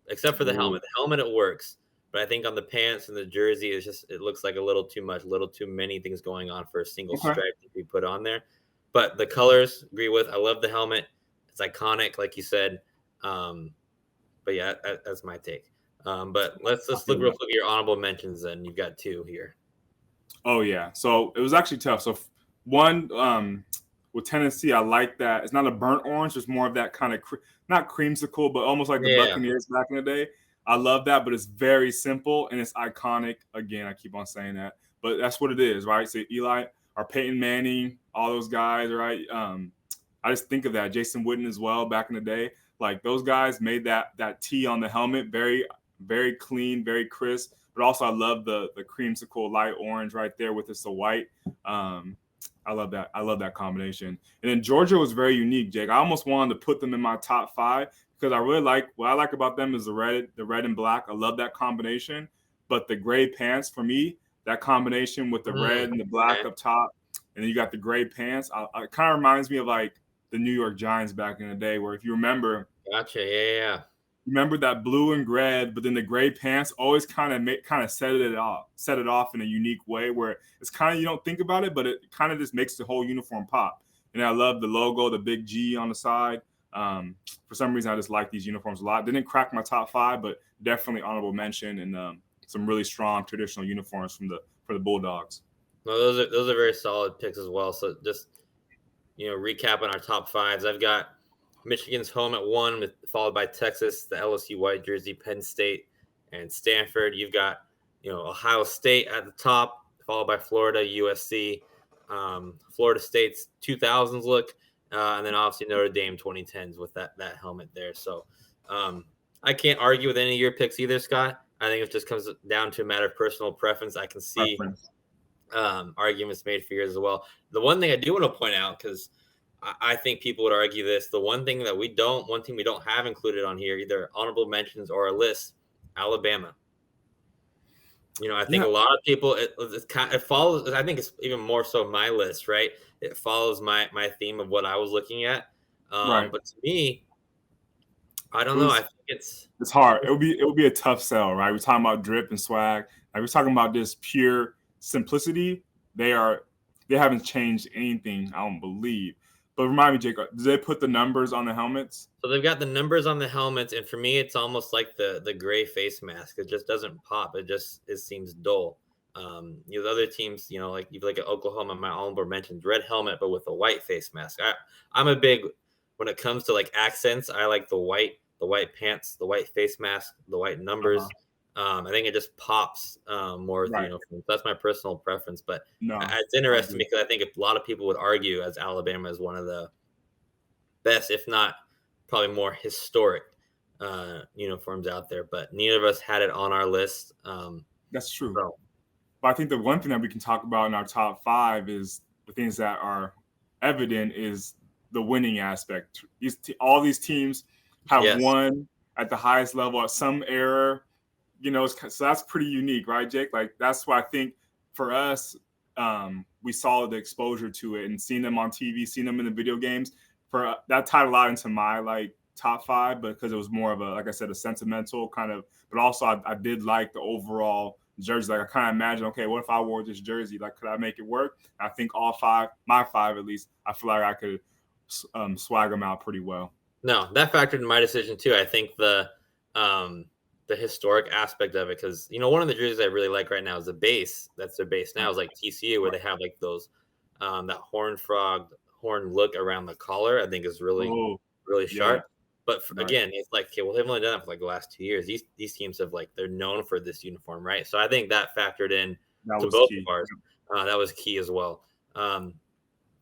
A: except for the
B: Ooh,
A: helmet. The helmet it works, but I think on the pants and the jersey, it looks like a little too much, a little too many things going on for a single
B: okay.
A: stripe to be put on there. But the colors, agree with. I love the helmet. It's iconic, like you said. Um, but yeah, that's my take. But
B: I
A: let's look
B: feel
A: real
B: that.
A: quick at your honorable mentions. Then you've got 2 here.
B: Oh yeah. So it was actually tough. So one with Tennessee, I like that. It's not a burnt orange. It's more of that kind of not creamsicle, but almost like the
A: Yeah,
B: Buccaneers back in the day. I love that, but it's very simple and it's iconic. Again, I keep on saying that, but that's what it is, right? So Eli or Peyton Manning, all those guys, right? I just think of that. Jason Witten as well back in the day. Like those guys made that T on the helmet very clean, very crisp. But also I love the creamsicle light orange right there with this the white. Um, I love that. I love that combination. And then Georgia was very unique, Jake. I almost wanted to put them in my top 5 because I really like what I like about them is the red and black. I love that combination. But the gray pants for me, that combination with the red and the black
A: okay,
B: up top, and then you got the gray pants. It kind of reminds me of like the New York Giants back in the day, where if you
A: gotcha. Yeah.
B: remember that blue and red, but then the gray pants always kind of set it off in a unique way where it's kind of you don't think about it, but it kind of just makes the whole uniform pop. And I love the logo, the big G on the side. For some reason, I just like these uniforms a lot. Didn't crack my top 5, but definitely honorable mention and some really strong traditional uniforms for the Bulldogs.
A: No, those are very solid picks as well. So just recapping our top 5s, I've got Michigan's home at 1, followed by Texas, the LSU white jersey, Penn State, and Stanford. You've got Ohio State at the top, followed by Florida, USC, Florida State's 2000s look, and then obviously Notre Dame 2010s with that helmet there. So I can't argue with any of your picks either, Scott. I think it just comes down to a matter of personal preference. I can see
B: Preference.
A: arguments made for yours as well. The one thing I do want to point out, because I think people would argue this, one team we don't have included on here, either honorable mentions or a list, Alabama. I think
B: Yeah,
A: a lot of people it follows. I think it's even more so my list, right? It follows my theme of what I was looking at.
B: right.
A: But to me, I
B: It
A: don't know. I
B: was
A: think it's
B: It's hard. It would be a tough sell, right? We're talking about drip and swag. Like we're talking about this pure simplicity. They haven't changed anything, I don't believe. But remind me, Jacob, did they put the numbers on the helmets?
A: so they've got the numbers on the helmets, and for me, it's almost like the gray face mask. It just doesn't pop. It seems dull. The other teams, like you look at Oklahoma, my honorable mentions red helmet, but with a white face mask. I'm a big when it comes to like accents. I like the white pants, the white face mask, the white
B: Uh-huh.
A: numbers. I think it just pops more with the
B: Right.
A: uniform. That's my personal preference, but
B: No,
A: it's
B: I
A: interesting
B: agree.
A: because I think a lot of people would argue as Alabama is one of the best, if not probably more historic uniforms out there, but neither of us had it on our list.
B: That's true.
A: So
B: But I think the one thing that we can talk about in our top 5 is the things that are evident is the winning aspect. All these teams have
A: yes,
B: won at the highest level at some era, so that's pretty unique, right, Jake? Like that's why I think for us, we saw the exposure to it and seeing them on TV, seeing them in the video games. For that tied a lot into my like top 5, but because it was more of a, like I said, a sentimental kind of. But also, I did like the overall jersey. Like I kind of imagine, okay, what if I wore this jersey? Like, could I make it work? I think all 5, my 5 at least, I feel like I could swag them out pretty well.
A: no, that factored in my decision too. I think the historic aspect of it, because one of the jerseys I really like right now is the base. That's their base now, is like TCU, where they have like those that horn look around the collar. I think is really really sharp.
B: Yeah,
A: But
B: right.
A: again, it's like, okay, well, they've only done it for like the last 2 years. These teams have they're known for this uniform, right? So I think that factored in
B: That
A: to
B: was
A: both
B: key.
A: of ours. That was key as well.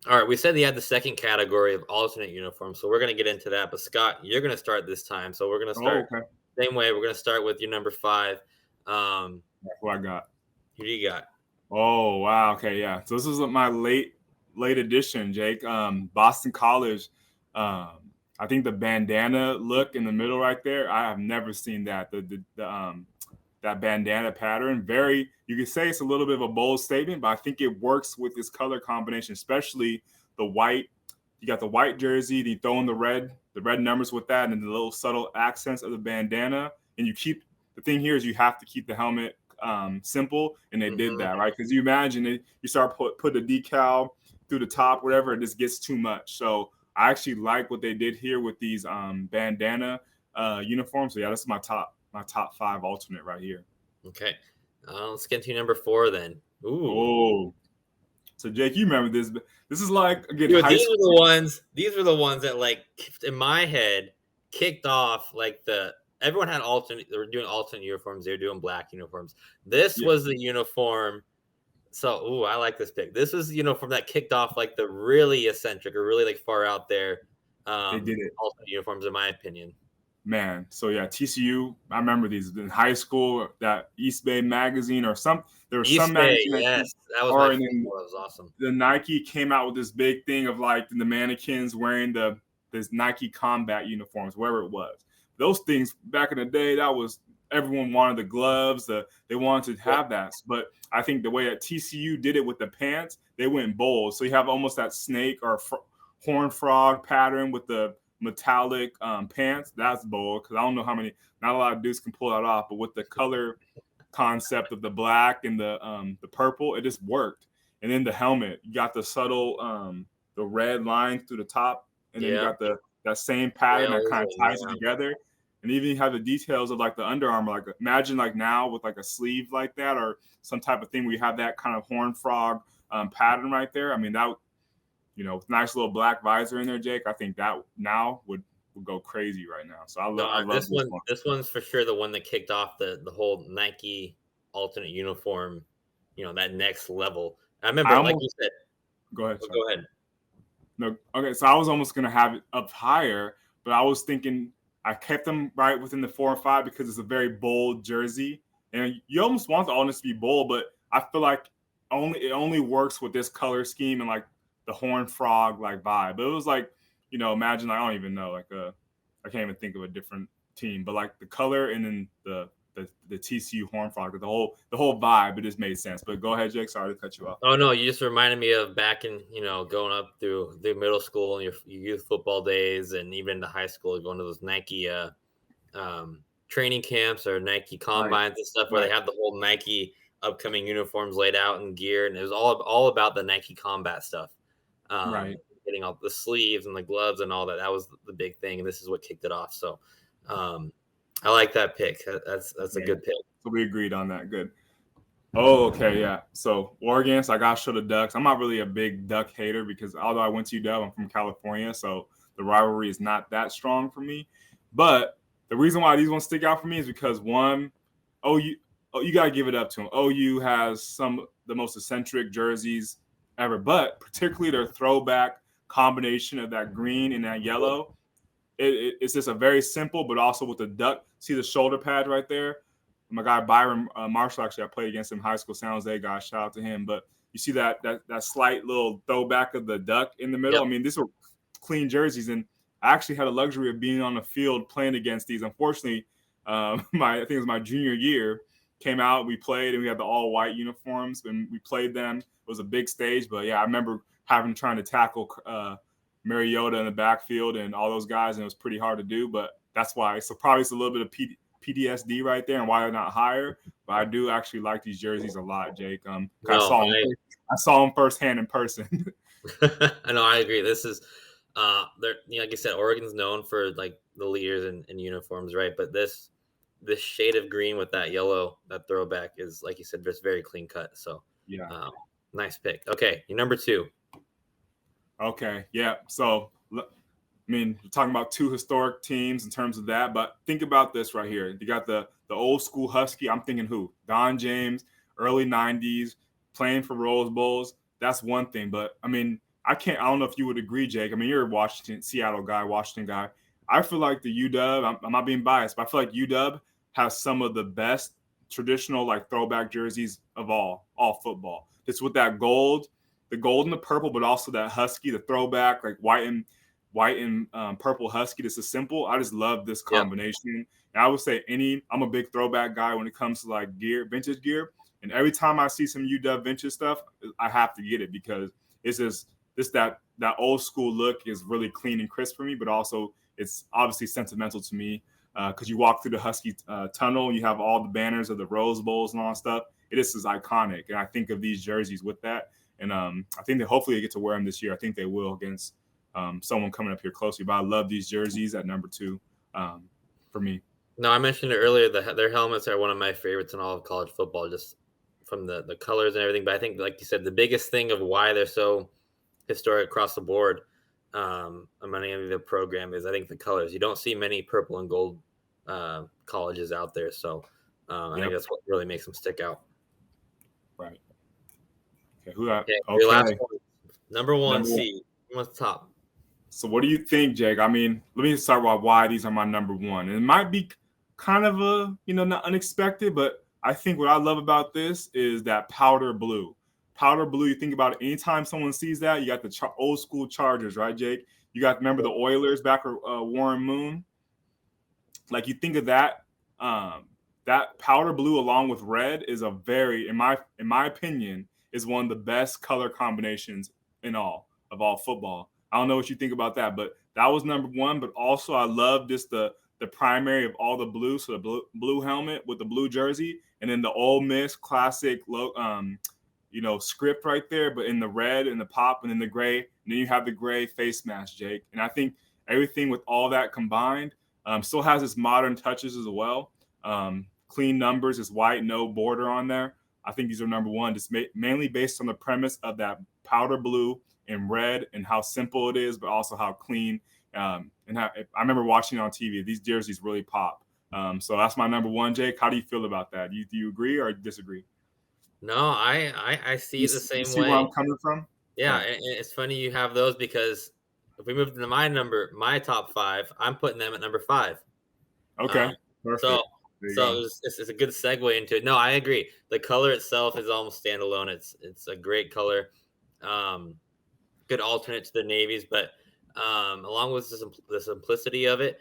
A: All right, we said he had the second category of alternate uniforms, so we're going to get into that. But Scott, you're going to start this time, so we're going to start
B: Okay.
A: same way. We're going to start with your number 5.
B: That's what I got.
A: Who do you got?
B: Oh wow. Okay, yeah. So this is my late edition, Jake. Boston College. I think the bandana look in the middle right there. I have never seen that. That bandana pattern. Very. You could say it's a little bit of a bold statement, but I think it works with this color combination, especially the white. You got the white jersey. You throw in the red numbers with that, and the little subtle accents of the bandana. And you keep the thing here is you have to keep the helmet simple, and they did that, right? Because you imagine it, you start put the decal through the top, whatever, it just gets too much. So I actually like what they did here with these bandana uniforms. So yeah, that's my top 5 alternate right here.
A: Okay, let's get to number 4 then. Ooh.
B: Oh, so Jake, you remember this? This is like again,
A: Dude, these were the ones that like in my head kicked off everyone had alternate. They were doing alternate uniforms. They were doing black uniforms. This was the uniform. So, I like this pick. This was the uniform that kicked off like the really eccentric or really like far out there.
B: They did it.
A: Alternate uniforms, in my opinion.
B: Man, so yeah, TCU. I remember these in high school. That East Bay magazine or some. There was some magazine.
A: Yes, that was my favorite. That was awesome.
B: The Nike came out with this big thing of like the mannequins wearing this Nike combat uniforms, wherever it was. Those things back in the day, that was everyone wanted the gloves. They wanted to have that. But I think the way that TCU did it with the pants, they went bold. So you have almost that snake or horn frog pattern with the metallic pants. That's bold because I don't know not a lot of dudes can pull that off. But with the color concept of the black and the purple, it just worked. And then the helmet, you got the subtle the red line through the top, and then you got that same pattern that kind of ties it together. And even you have the details of like the Under Armour. Like imagine like now with like a sleeve like that or some type of thing where you have that kind of horn frog pattern right there. I mean that, with nice little black visor in there, Jake. I think that now would go crazy right now. So I love this one.
A: This one's for sure the one that kicked off the whole Nike alternate uniform. That next level. I remember, like you said.
B: Go ahead.
A: Go ahead.
B: No, okay. So I was almost gonna have it up higher, but I was thinking. I kept them right within the 4 and 5 because it's a very bold jersey, and you almost want the alternate to be bold, but I feel like it only works with this color scheme and like the horn frog like vibe. But it was like, imagine I don't even know I can't even think of a different team, but like the color and then the TCU horn frog, the whole vibe, it just made sense. But go ahead, Jake. Sorry to cut you off.
A: Oh no, you just reminded me of back in going up through the middle school and your youth football days, and even the high school, going to those Nike training camps or Nike combines and stuff, where they have the whole Nike upcoming uniforms laid out and gear, and it was all about the Nike combat stuff. Getting all the sleeves and the gloves and all that. That was the big thing, and this is what kicked it off. So. I like that pick. That's a good pick.
B: So we agreed on that. Good. Oh, okay, yeah. So Oregon, so I got to show the Ducks. I'm not really a big Duck hater because although I went to UW, I'm from California, so the rivalry is not that strong for me. But the reason why these ones stick out for me is because one, you got to give it up to them. OU has the most eccentric jerseys ever, but particularly their throwback combination of that green and that yellow. it's just a very simple, but also with the duck. See the shoulder pad right there? My guy Byron Marshall, actually, I played against him in high school. San Jose guy, shout out to him. But you see that slight little throwback of the duck in the middle.
A: Yep.
B: I mean, these were clean jerseys, and I actually had the luxury of being on the field playing against these. Unfortunately, I think it was my junior year. Came out, we played, and we had the all white uniforms, and we played them. It was a big stage, but yeah, I remember trying to tackle Mariota in the backfield and all those guys, and it was pretty hard to do. But that's why. So probably it's a little bit of PTSD right there, and why they're not higher. But I do actually like these jerseys a lot, Jake.
A: No,
B: I saw them firsthand in person.
A: I know, I agree. This is, like I said, Oregon's known for like the leaders in uniforms, right? But this shade of green with that yellow, that throwback is, like you said, just very clean cut. So
B: Yeah.
A: Nice pick. Okay, your number 2.
B: Okay, yeah. So, I mean, we're talking about 2 historic teams in terms of that, but think about this right here. You got the old school Husky. I'm thinking who? Don James, early 90s, playing for Rose Bowls. That's one thing. But, I mean, I don't know if you would agree, Jake. I mean, you're a Seattle guy, Washington guy. I feel like the UW, I'm not being biased, but I feel like UW has some of the best traditional like throwback jerseys of all football. It's with that gold, the gold and the purple, but also that Husky, the throwback, like white and purple Husky. This is simple. I just love this combination. And I would say I'm a big throwback guy when it comes to like vintage gear. And every time I see some UW vintage stuff, I have to get it because it's just that old school look is really clean and crisp for me, but also it's obviously sentimental to me because you walk through the Husky tunnel, you have all the banners of the Rose Bowls and all that stuff. It is iconic, and I think of these jerseys with that. And I think that hopefully they get to wear them this year. I think they will against someone coming up here closely. But I love these jerseys at number 2 for me.
A: No, I mentioned it earlier. Their helmets are one of my favorites in all of college football, just from the colors and everything. But I think, like you said, the biggest thing of why they're so historic across the board among any of the program is I think the colors. You don't see many purple and gold colleges out there, so I think that's what really makes them stick out.
B: Right. Okay. Who got?
A: Okay. Your last one, number 1 seed. What's top?
B: So what do you think, Jake? I mean, let me start with why these are my number 1. And it might be kind of not unexpected, but I think what I love about this is that powder blue. Powder blue, you think about it, anytime someone sees that, you got the old school Chargers, right, Jake? You got, remember the Oilers back with Warren Moon? Like, you think of that, that powder blue along with red is a very, in my opinion, is one of the best color combinations of all football. I don't know what you think about that, but that was number 1. But also, I love just the primary of all the blue, so the blue helmet with the blue jersey, and then the Ole Miss classic script right there, but in the red and the pop and then the gray, and then you have the gray face mask, Jake. And I think everything with all that combined still has its modern touches as well. Clean numbers is white, no border on there. I think these are number 1, just mainly based on the premise of that powder blue and red and how simple it is, but also how clean. And how I remember watching it on TV. These jerseys really pop. So that's my number 1, Jake. How do you feel about that? Do you agree or disagree?
A: No, I see it the same way.
B: See where I'm coming from?
A: Yeah, and it's funny you have those because if we move to my top 5, I'm putting them at number 5.
B: Okay, perfect.
A: So it's a good segue into it. No, I agree. The color itself is almost standalone. It's a great color, good alternate to the navies, but along with the simplicity of it,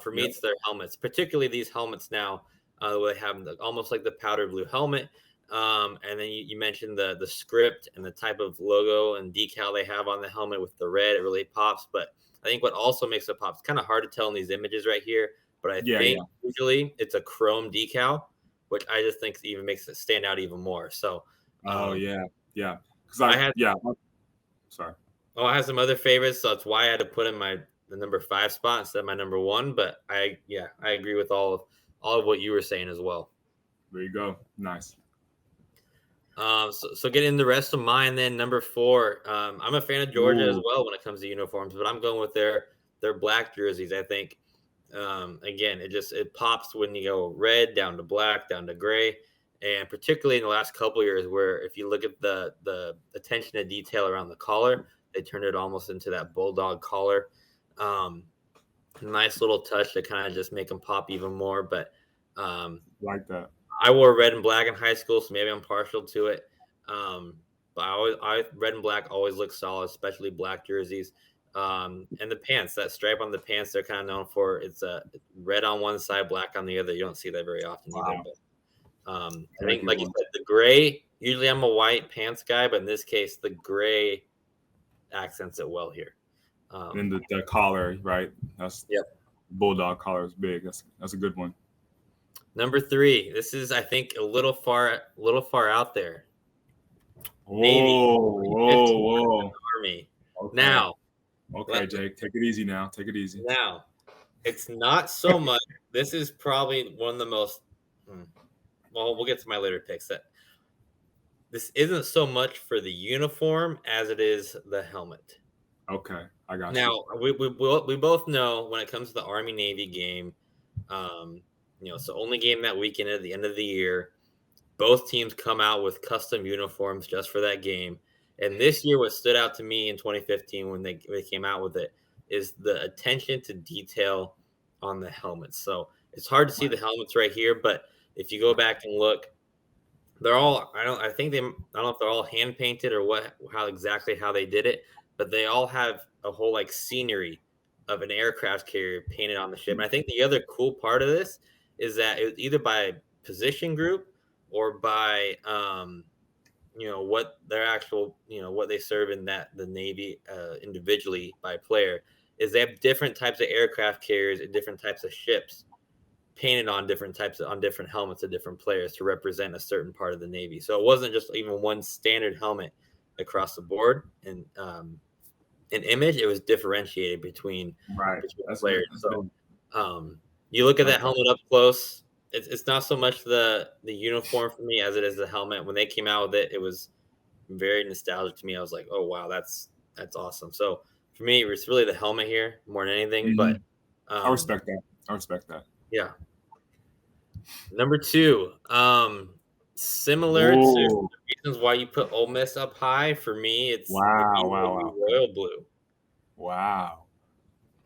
A: for me, it's their helmets, particularly these helmets now. Where they have almost like the powder blue helmet. And then you mentioned the script and the type of logo and decal they have on the helmet with the red. It really pops. But I think what also makes it pop, it's kind of hard to tell in these images right here. But I think usually it's a chrome decal, which I just think even makes it stand out even more. So,
B: yeah. Because sorry.
A: Oh, I have some other favorites, so that's why I had to put in the number 5 spot instead of my number 1. But I agree with all of what you were saying as well.
B: There you go. Nice.
A: So getting the rest of mine, then number 4. I'm a fan of Georgia as well when it comes to uniforms, but I'm going with their black jerseys. I think again, it pops when you go red down to black down to gray, and particularly in the last couple of years, where if you look at the attention to detail around the collar, they turned it almost into that bulldog collar. nice little touch to kind of just make them pop even more. But um,
B: Like that.
A: I wore red and black in high school, so maybe I'm partial to it. But red and black always look solid, especially black jerseys. And the pants, that stripe on the pants, they're kind of known for. It's a red on one side, black on the other. You don't see that very often either.
B: Wow.
A: But I
B: Very
A: think,
B: good
A: like you
B: one.
A: said, the gray. Usually, I'm a white pants guy, but in this case, the gray accents it well here.
B: And then the collar, right? That's
A: Yep.
B: bulldog collar is big. That's a good one.
A: Number 3. This is, I think, a little far out there. Navy
B: Whoa.
A: Army.
B: Okay.
A: Now,
B: Okay, Jake, take it easy now. Take it easy.
A: Now, it's not so much. This is probably one of the most. Well, we'll get to my later picks. That this isn't so much for the uniform as it is the helmet.
B: Okay, I got you.
A: Now, we both know when it comes to the Army Navy game, it's the only game that weekend at the end of the year. Both teams come out with custom uniforms just for that game. And this year, what stood out to me in 2015 when they came out with it is the attention to detail on the helmets. So it's hard to see the helmets right here, but if you go back and look, they're all I don't know if they're all hand painted or how they did it, but they all have a whole like scenery of an aircraft carrier painted on the ship. And I think the other cool part of this is that it was either by position group or by what their actual what they serve in the Navy individually by player is they have different types of aircraft carriers and different types of ships painted on different helmets of different players to represent a certain part of the Navy. So it wasn't just even one standard helmet across the board and an image. It was differentiated between players. So you look at that helmet up close. It's not so much the uniform for me as it is the helmet. When they came out with it, it was very nostalgic to me. I was like, oh wow, that's awesome. So for me, it's really the helmet here more than anything.
B: Mm-hmm.
A: But
B: I respect that.
A: Yeah. Number 2, similar to the reasons why you put Ole Miss up high. For me, it's royal blue.
B: Wow.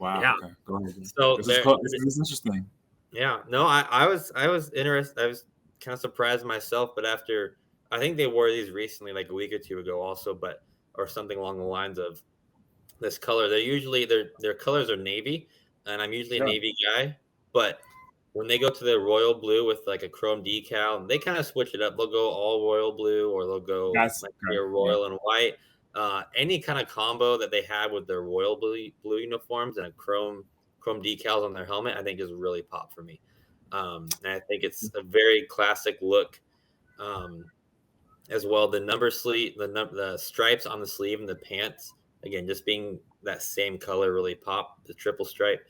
A: Yeah.
B: Okay. Go ahead.
A: So
B: this is interesting.
A: Yeah. No, I was interested. I was kind of surprised myself, but after I think they wore these recently, like a week or two ago, also, or something along the lines of this color. They're usually their colors are navy, and I'm usually a navy guy, but when they go to the royal blue with like a chrome decal, they kind of switch it up. They'll go all royal blue, or they'll go royal and white. Any kind of combo that they have with their royal blue uniforms and a chrome decals on their helmet, I think is really pop for me. And I think it's a very classic look. As well, the number sleeve, the stripes on the sleeve and the pants, again, just being that same color really pop, the triple stripe.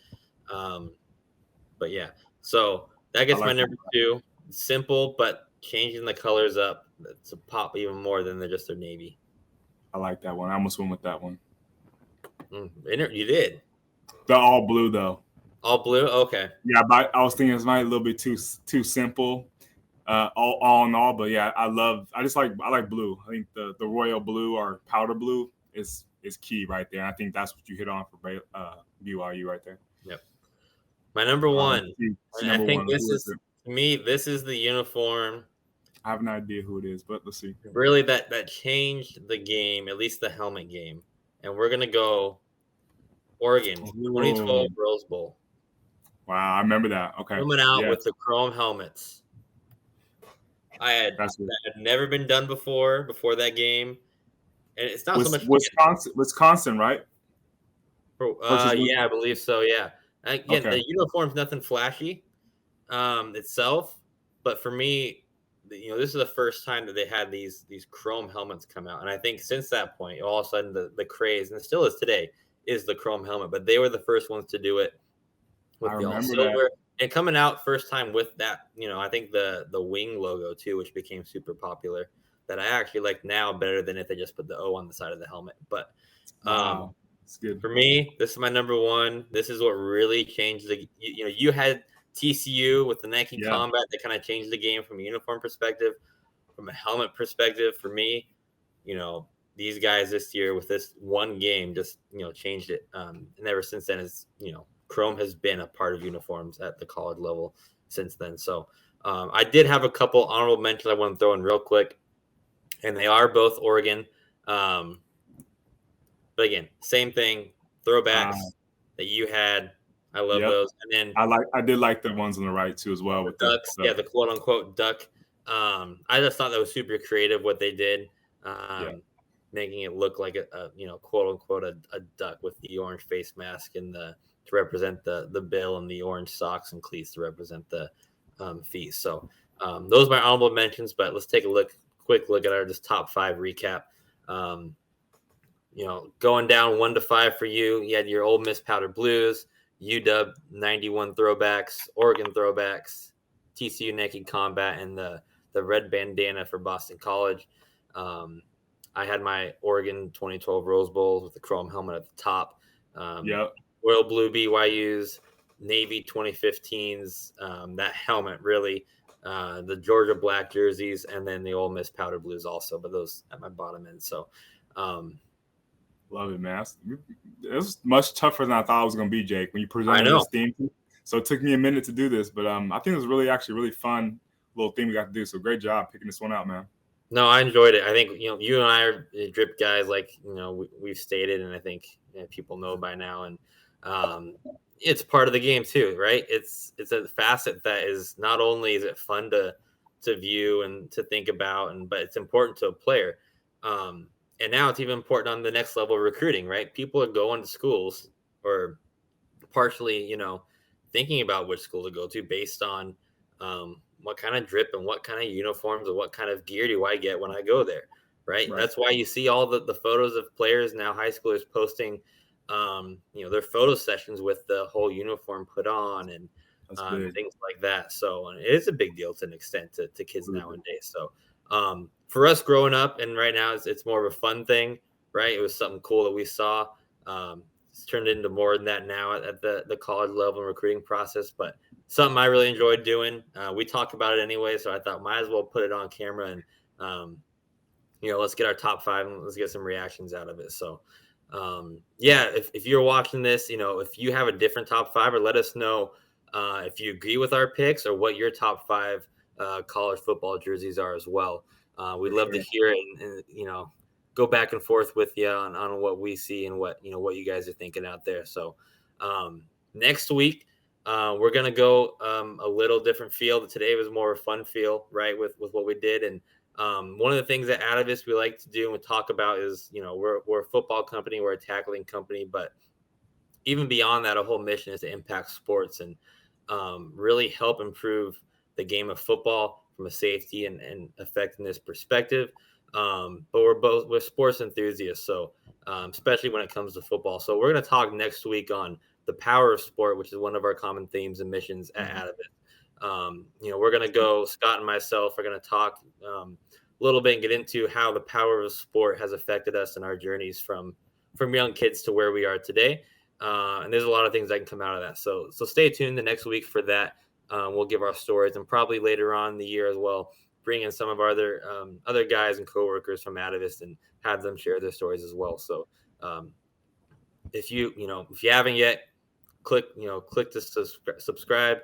A: But yeah, so that gets my number 2. Simple, but changing the colors up to pop even more than they're just their navy.
B: I like that one. I almost went with that one.
A: You did.
B: The all blue though.
A: All blue, okay.
B: Yeah, but I was thinking it's might a little bit too simple. All in all, but yeah, I like blue. I think the royal blue or powder blue is key right there. I think that's what you hit on for BYU right there.
A: Yep. My number 1. I think this is the uniform.
B: I have no idea who it is, but let's see.
A: Really, that changed the game, at least the helmet game. And we're gonna go Oregon 2012 Rose Bowl.
B: Wow, I remember that. Okay,
A: coming out with the chrome helmets. I had never been done before that game, and it's not so much
B: Wisconsin, right?
A: Yeah, I believe so. Yeah, again, the uniform's nothing flashy itself, but for me, this is the first time that they had these chrome helmets come out, and I think since that point, all of a sudden the craze, and it still is today, is the chrome helmet. But they were the first ones to do it with the all silver. And coming out first time with that, I think the wing logo too, which became super popular, that I actually like now better than if they just put the O on the side of the helmet. But
B: it's good
A: for me. This is my number 1. This is what really changed the. You had TCU with the Nike Combat that kind of changed the game from a uniform perspective, from a helmet perspective. For me, these guys this year with this one game just changed it. And ever since then, it's chrome has been a part of uniforms at the college level since then. So I did have a couple honorable mentions I want to throw in real quick, and they are both Oregon. But again, same thing, throwbacks that you had. I love
B: Yep.
A: those. And then
B: I did like the ones on the right too as well with the
A: ducks, yeah, the quote unquote duck. I just thought that was super creative what they did,
B: yeah.
A: making it look like a quote unquote a duck with the orange face mask and the to represent the bill, and the orange socks and cleats to represent the feet. So those are my honorable mentions. But let's take a quick look at our just top 5 recap. Going down 1 to 5 for you. You had your Ole Miss Powder Blues, UW 91 throwbacks, Oregon throwbacks, TCU Naked Combat, and the red bandana for Boston College. I had my Oregon 2012 Rose Bowls with the chrome helmet at the top.
B: Yep.
A: Royal Blue BYU's, Navy 2015s, that helmet really, the Georgia black jerseys, and then the Ole Miss Powder Blues also, but those at my bottom end. So
B: love it, man. It was much tougher than I thought it was going to be, Jake, when you presented this theme. So it took me a minute to do this, but I think it was really fun little thing we got to do. So great job picking this one out, man.
A: No, I enjoyed it. I think you and I are drip guys, like we've stated, and I think people know by now. And it's part of the game too, right? It's a facet that is not only is it fun to view and to think about, but it's important to a player. And now it's even important on the next level of recruiting, right? People are going to schools or partially, thinking about which school to go to based on what kind of drip and what kind of uniforms and what kind of gear do I get when I go there, right? That's why you see all the photos of players now, high schoolers posting, their photo sessions with the whole uniform put on and things like that. So it is a big deal to an extent to kids nowadays. So for us growing up, and right now it's more of a fun thing, right? It was something cool that we saw. It's turned into more than that now at the college level and recruiting process, but something I really enjoyed doing. We talk about it anyway, so I thought might as well put it on camera and let's get our top 5 and let's get some reactions out of it. So if you're watching this, if you have a different top 5, or let us know if you agree with our picks or what your top 5 college football jerseys are as well. We'd love to hear it and go back and forth with you on what we see and what you guys are thinking out there. So next week we're gonna go a little different feel. Today was more of a fun feel, right, with what we did. And one of the things that Atavus we like to do and we talk about is we're a football company, we're a tackling company, but even beyond that, a whole mission is to impact sports and really help improve the game of football from a safety and effectiveness perspective. But we're sports enthusiasts, so especially when it comes to football. So we're going to talk next week on the power of sport, which is one of our common themes and missions at Atavus. We're going to go, Scott and myself are going to talk a little bit and get into how the power of sport has affected us in our journeys from young kids to where we are today. And there's a lot of things that can come out of that. So stay tuned the next week for that. We'll give our stories, and probably later on in the year as well, bring in some of our other guys and coworkers from Atavus and have them share their stories as well. So if you haven't yet, click to subscribe,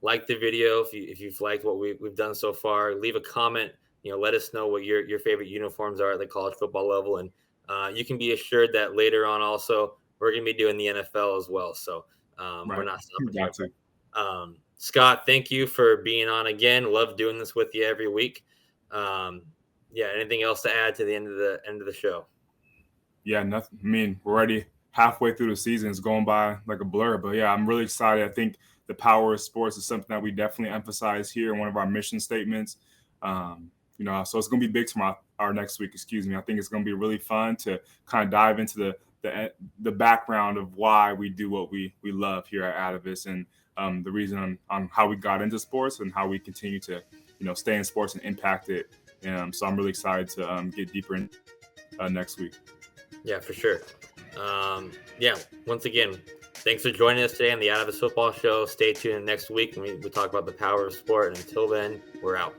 A: like the video if you've liked what we've done so far. Leave a comment. Let us know what your favorite uniforms are at the college football level, and you can be assured that later on also we're going to be doing the NFL as well. So we're not stopping here. Scott, thank you for being on again. Love doing this with you every week. Anything else to add to the end of the show?
B: Yeah, nothing. I mean, we're already halfway through the season. It's going by like a blur. But yeah, I'm really excited. I think the power of sports is something that we definitely emphasize here in one of our mission statements. So it's going to be big tomorrow, our next week. Excuse me. I think it's going to be really fun to kind of dive into the background of why we do what we love here at Atavus, and the reason on how we got into sports and how we continue to stay in sports and impact it. So I'm really excited to get deeper in next week.
A: Yeah, for sure. Once again, thanks for joining us today on the Atavus Football Show. Stay tuned next week when we talk about the power of sport. And until then, we're out.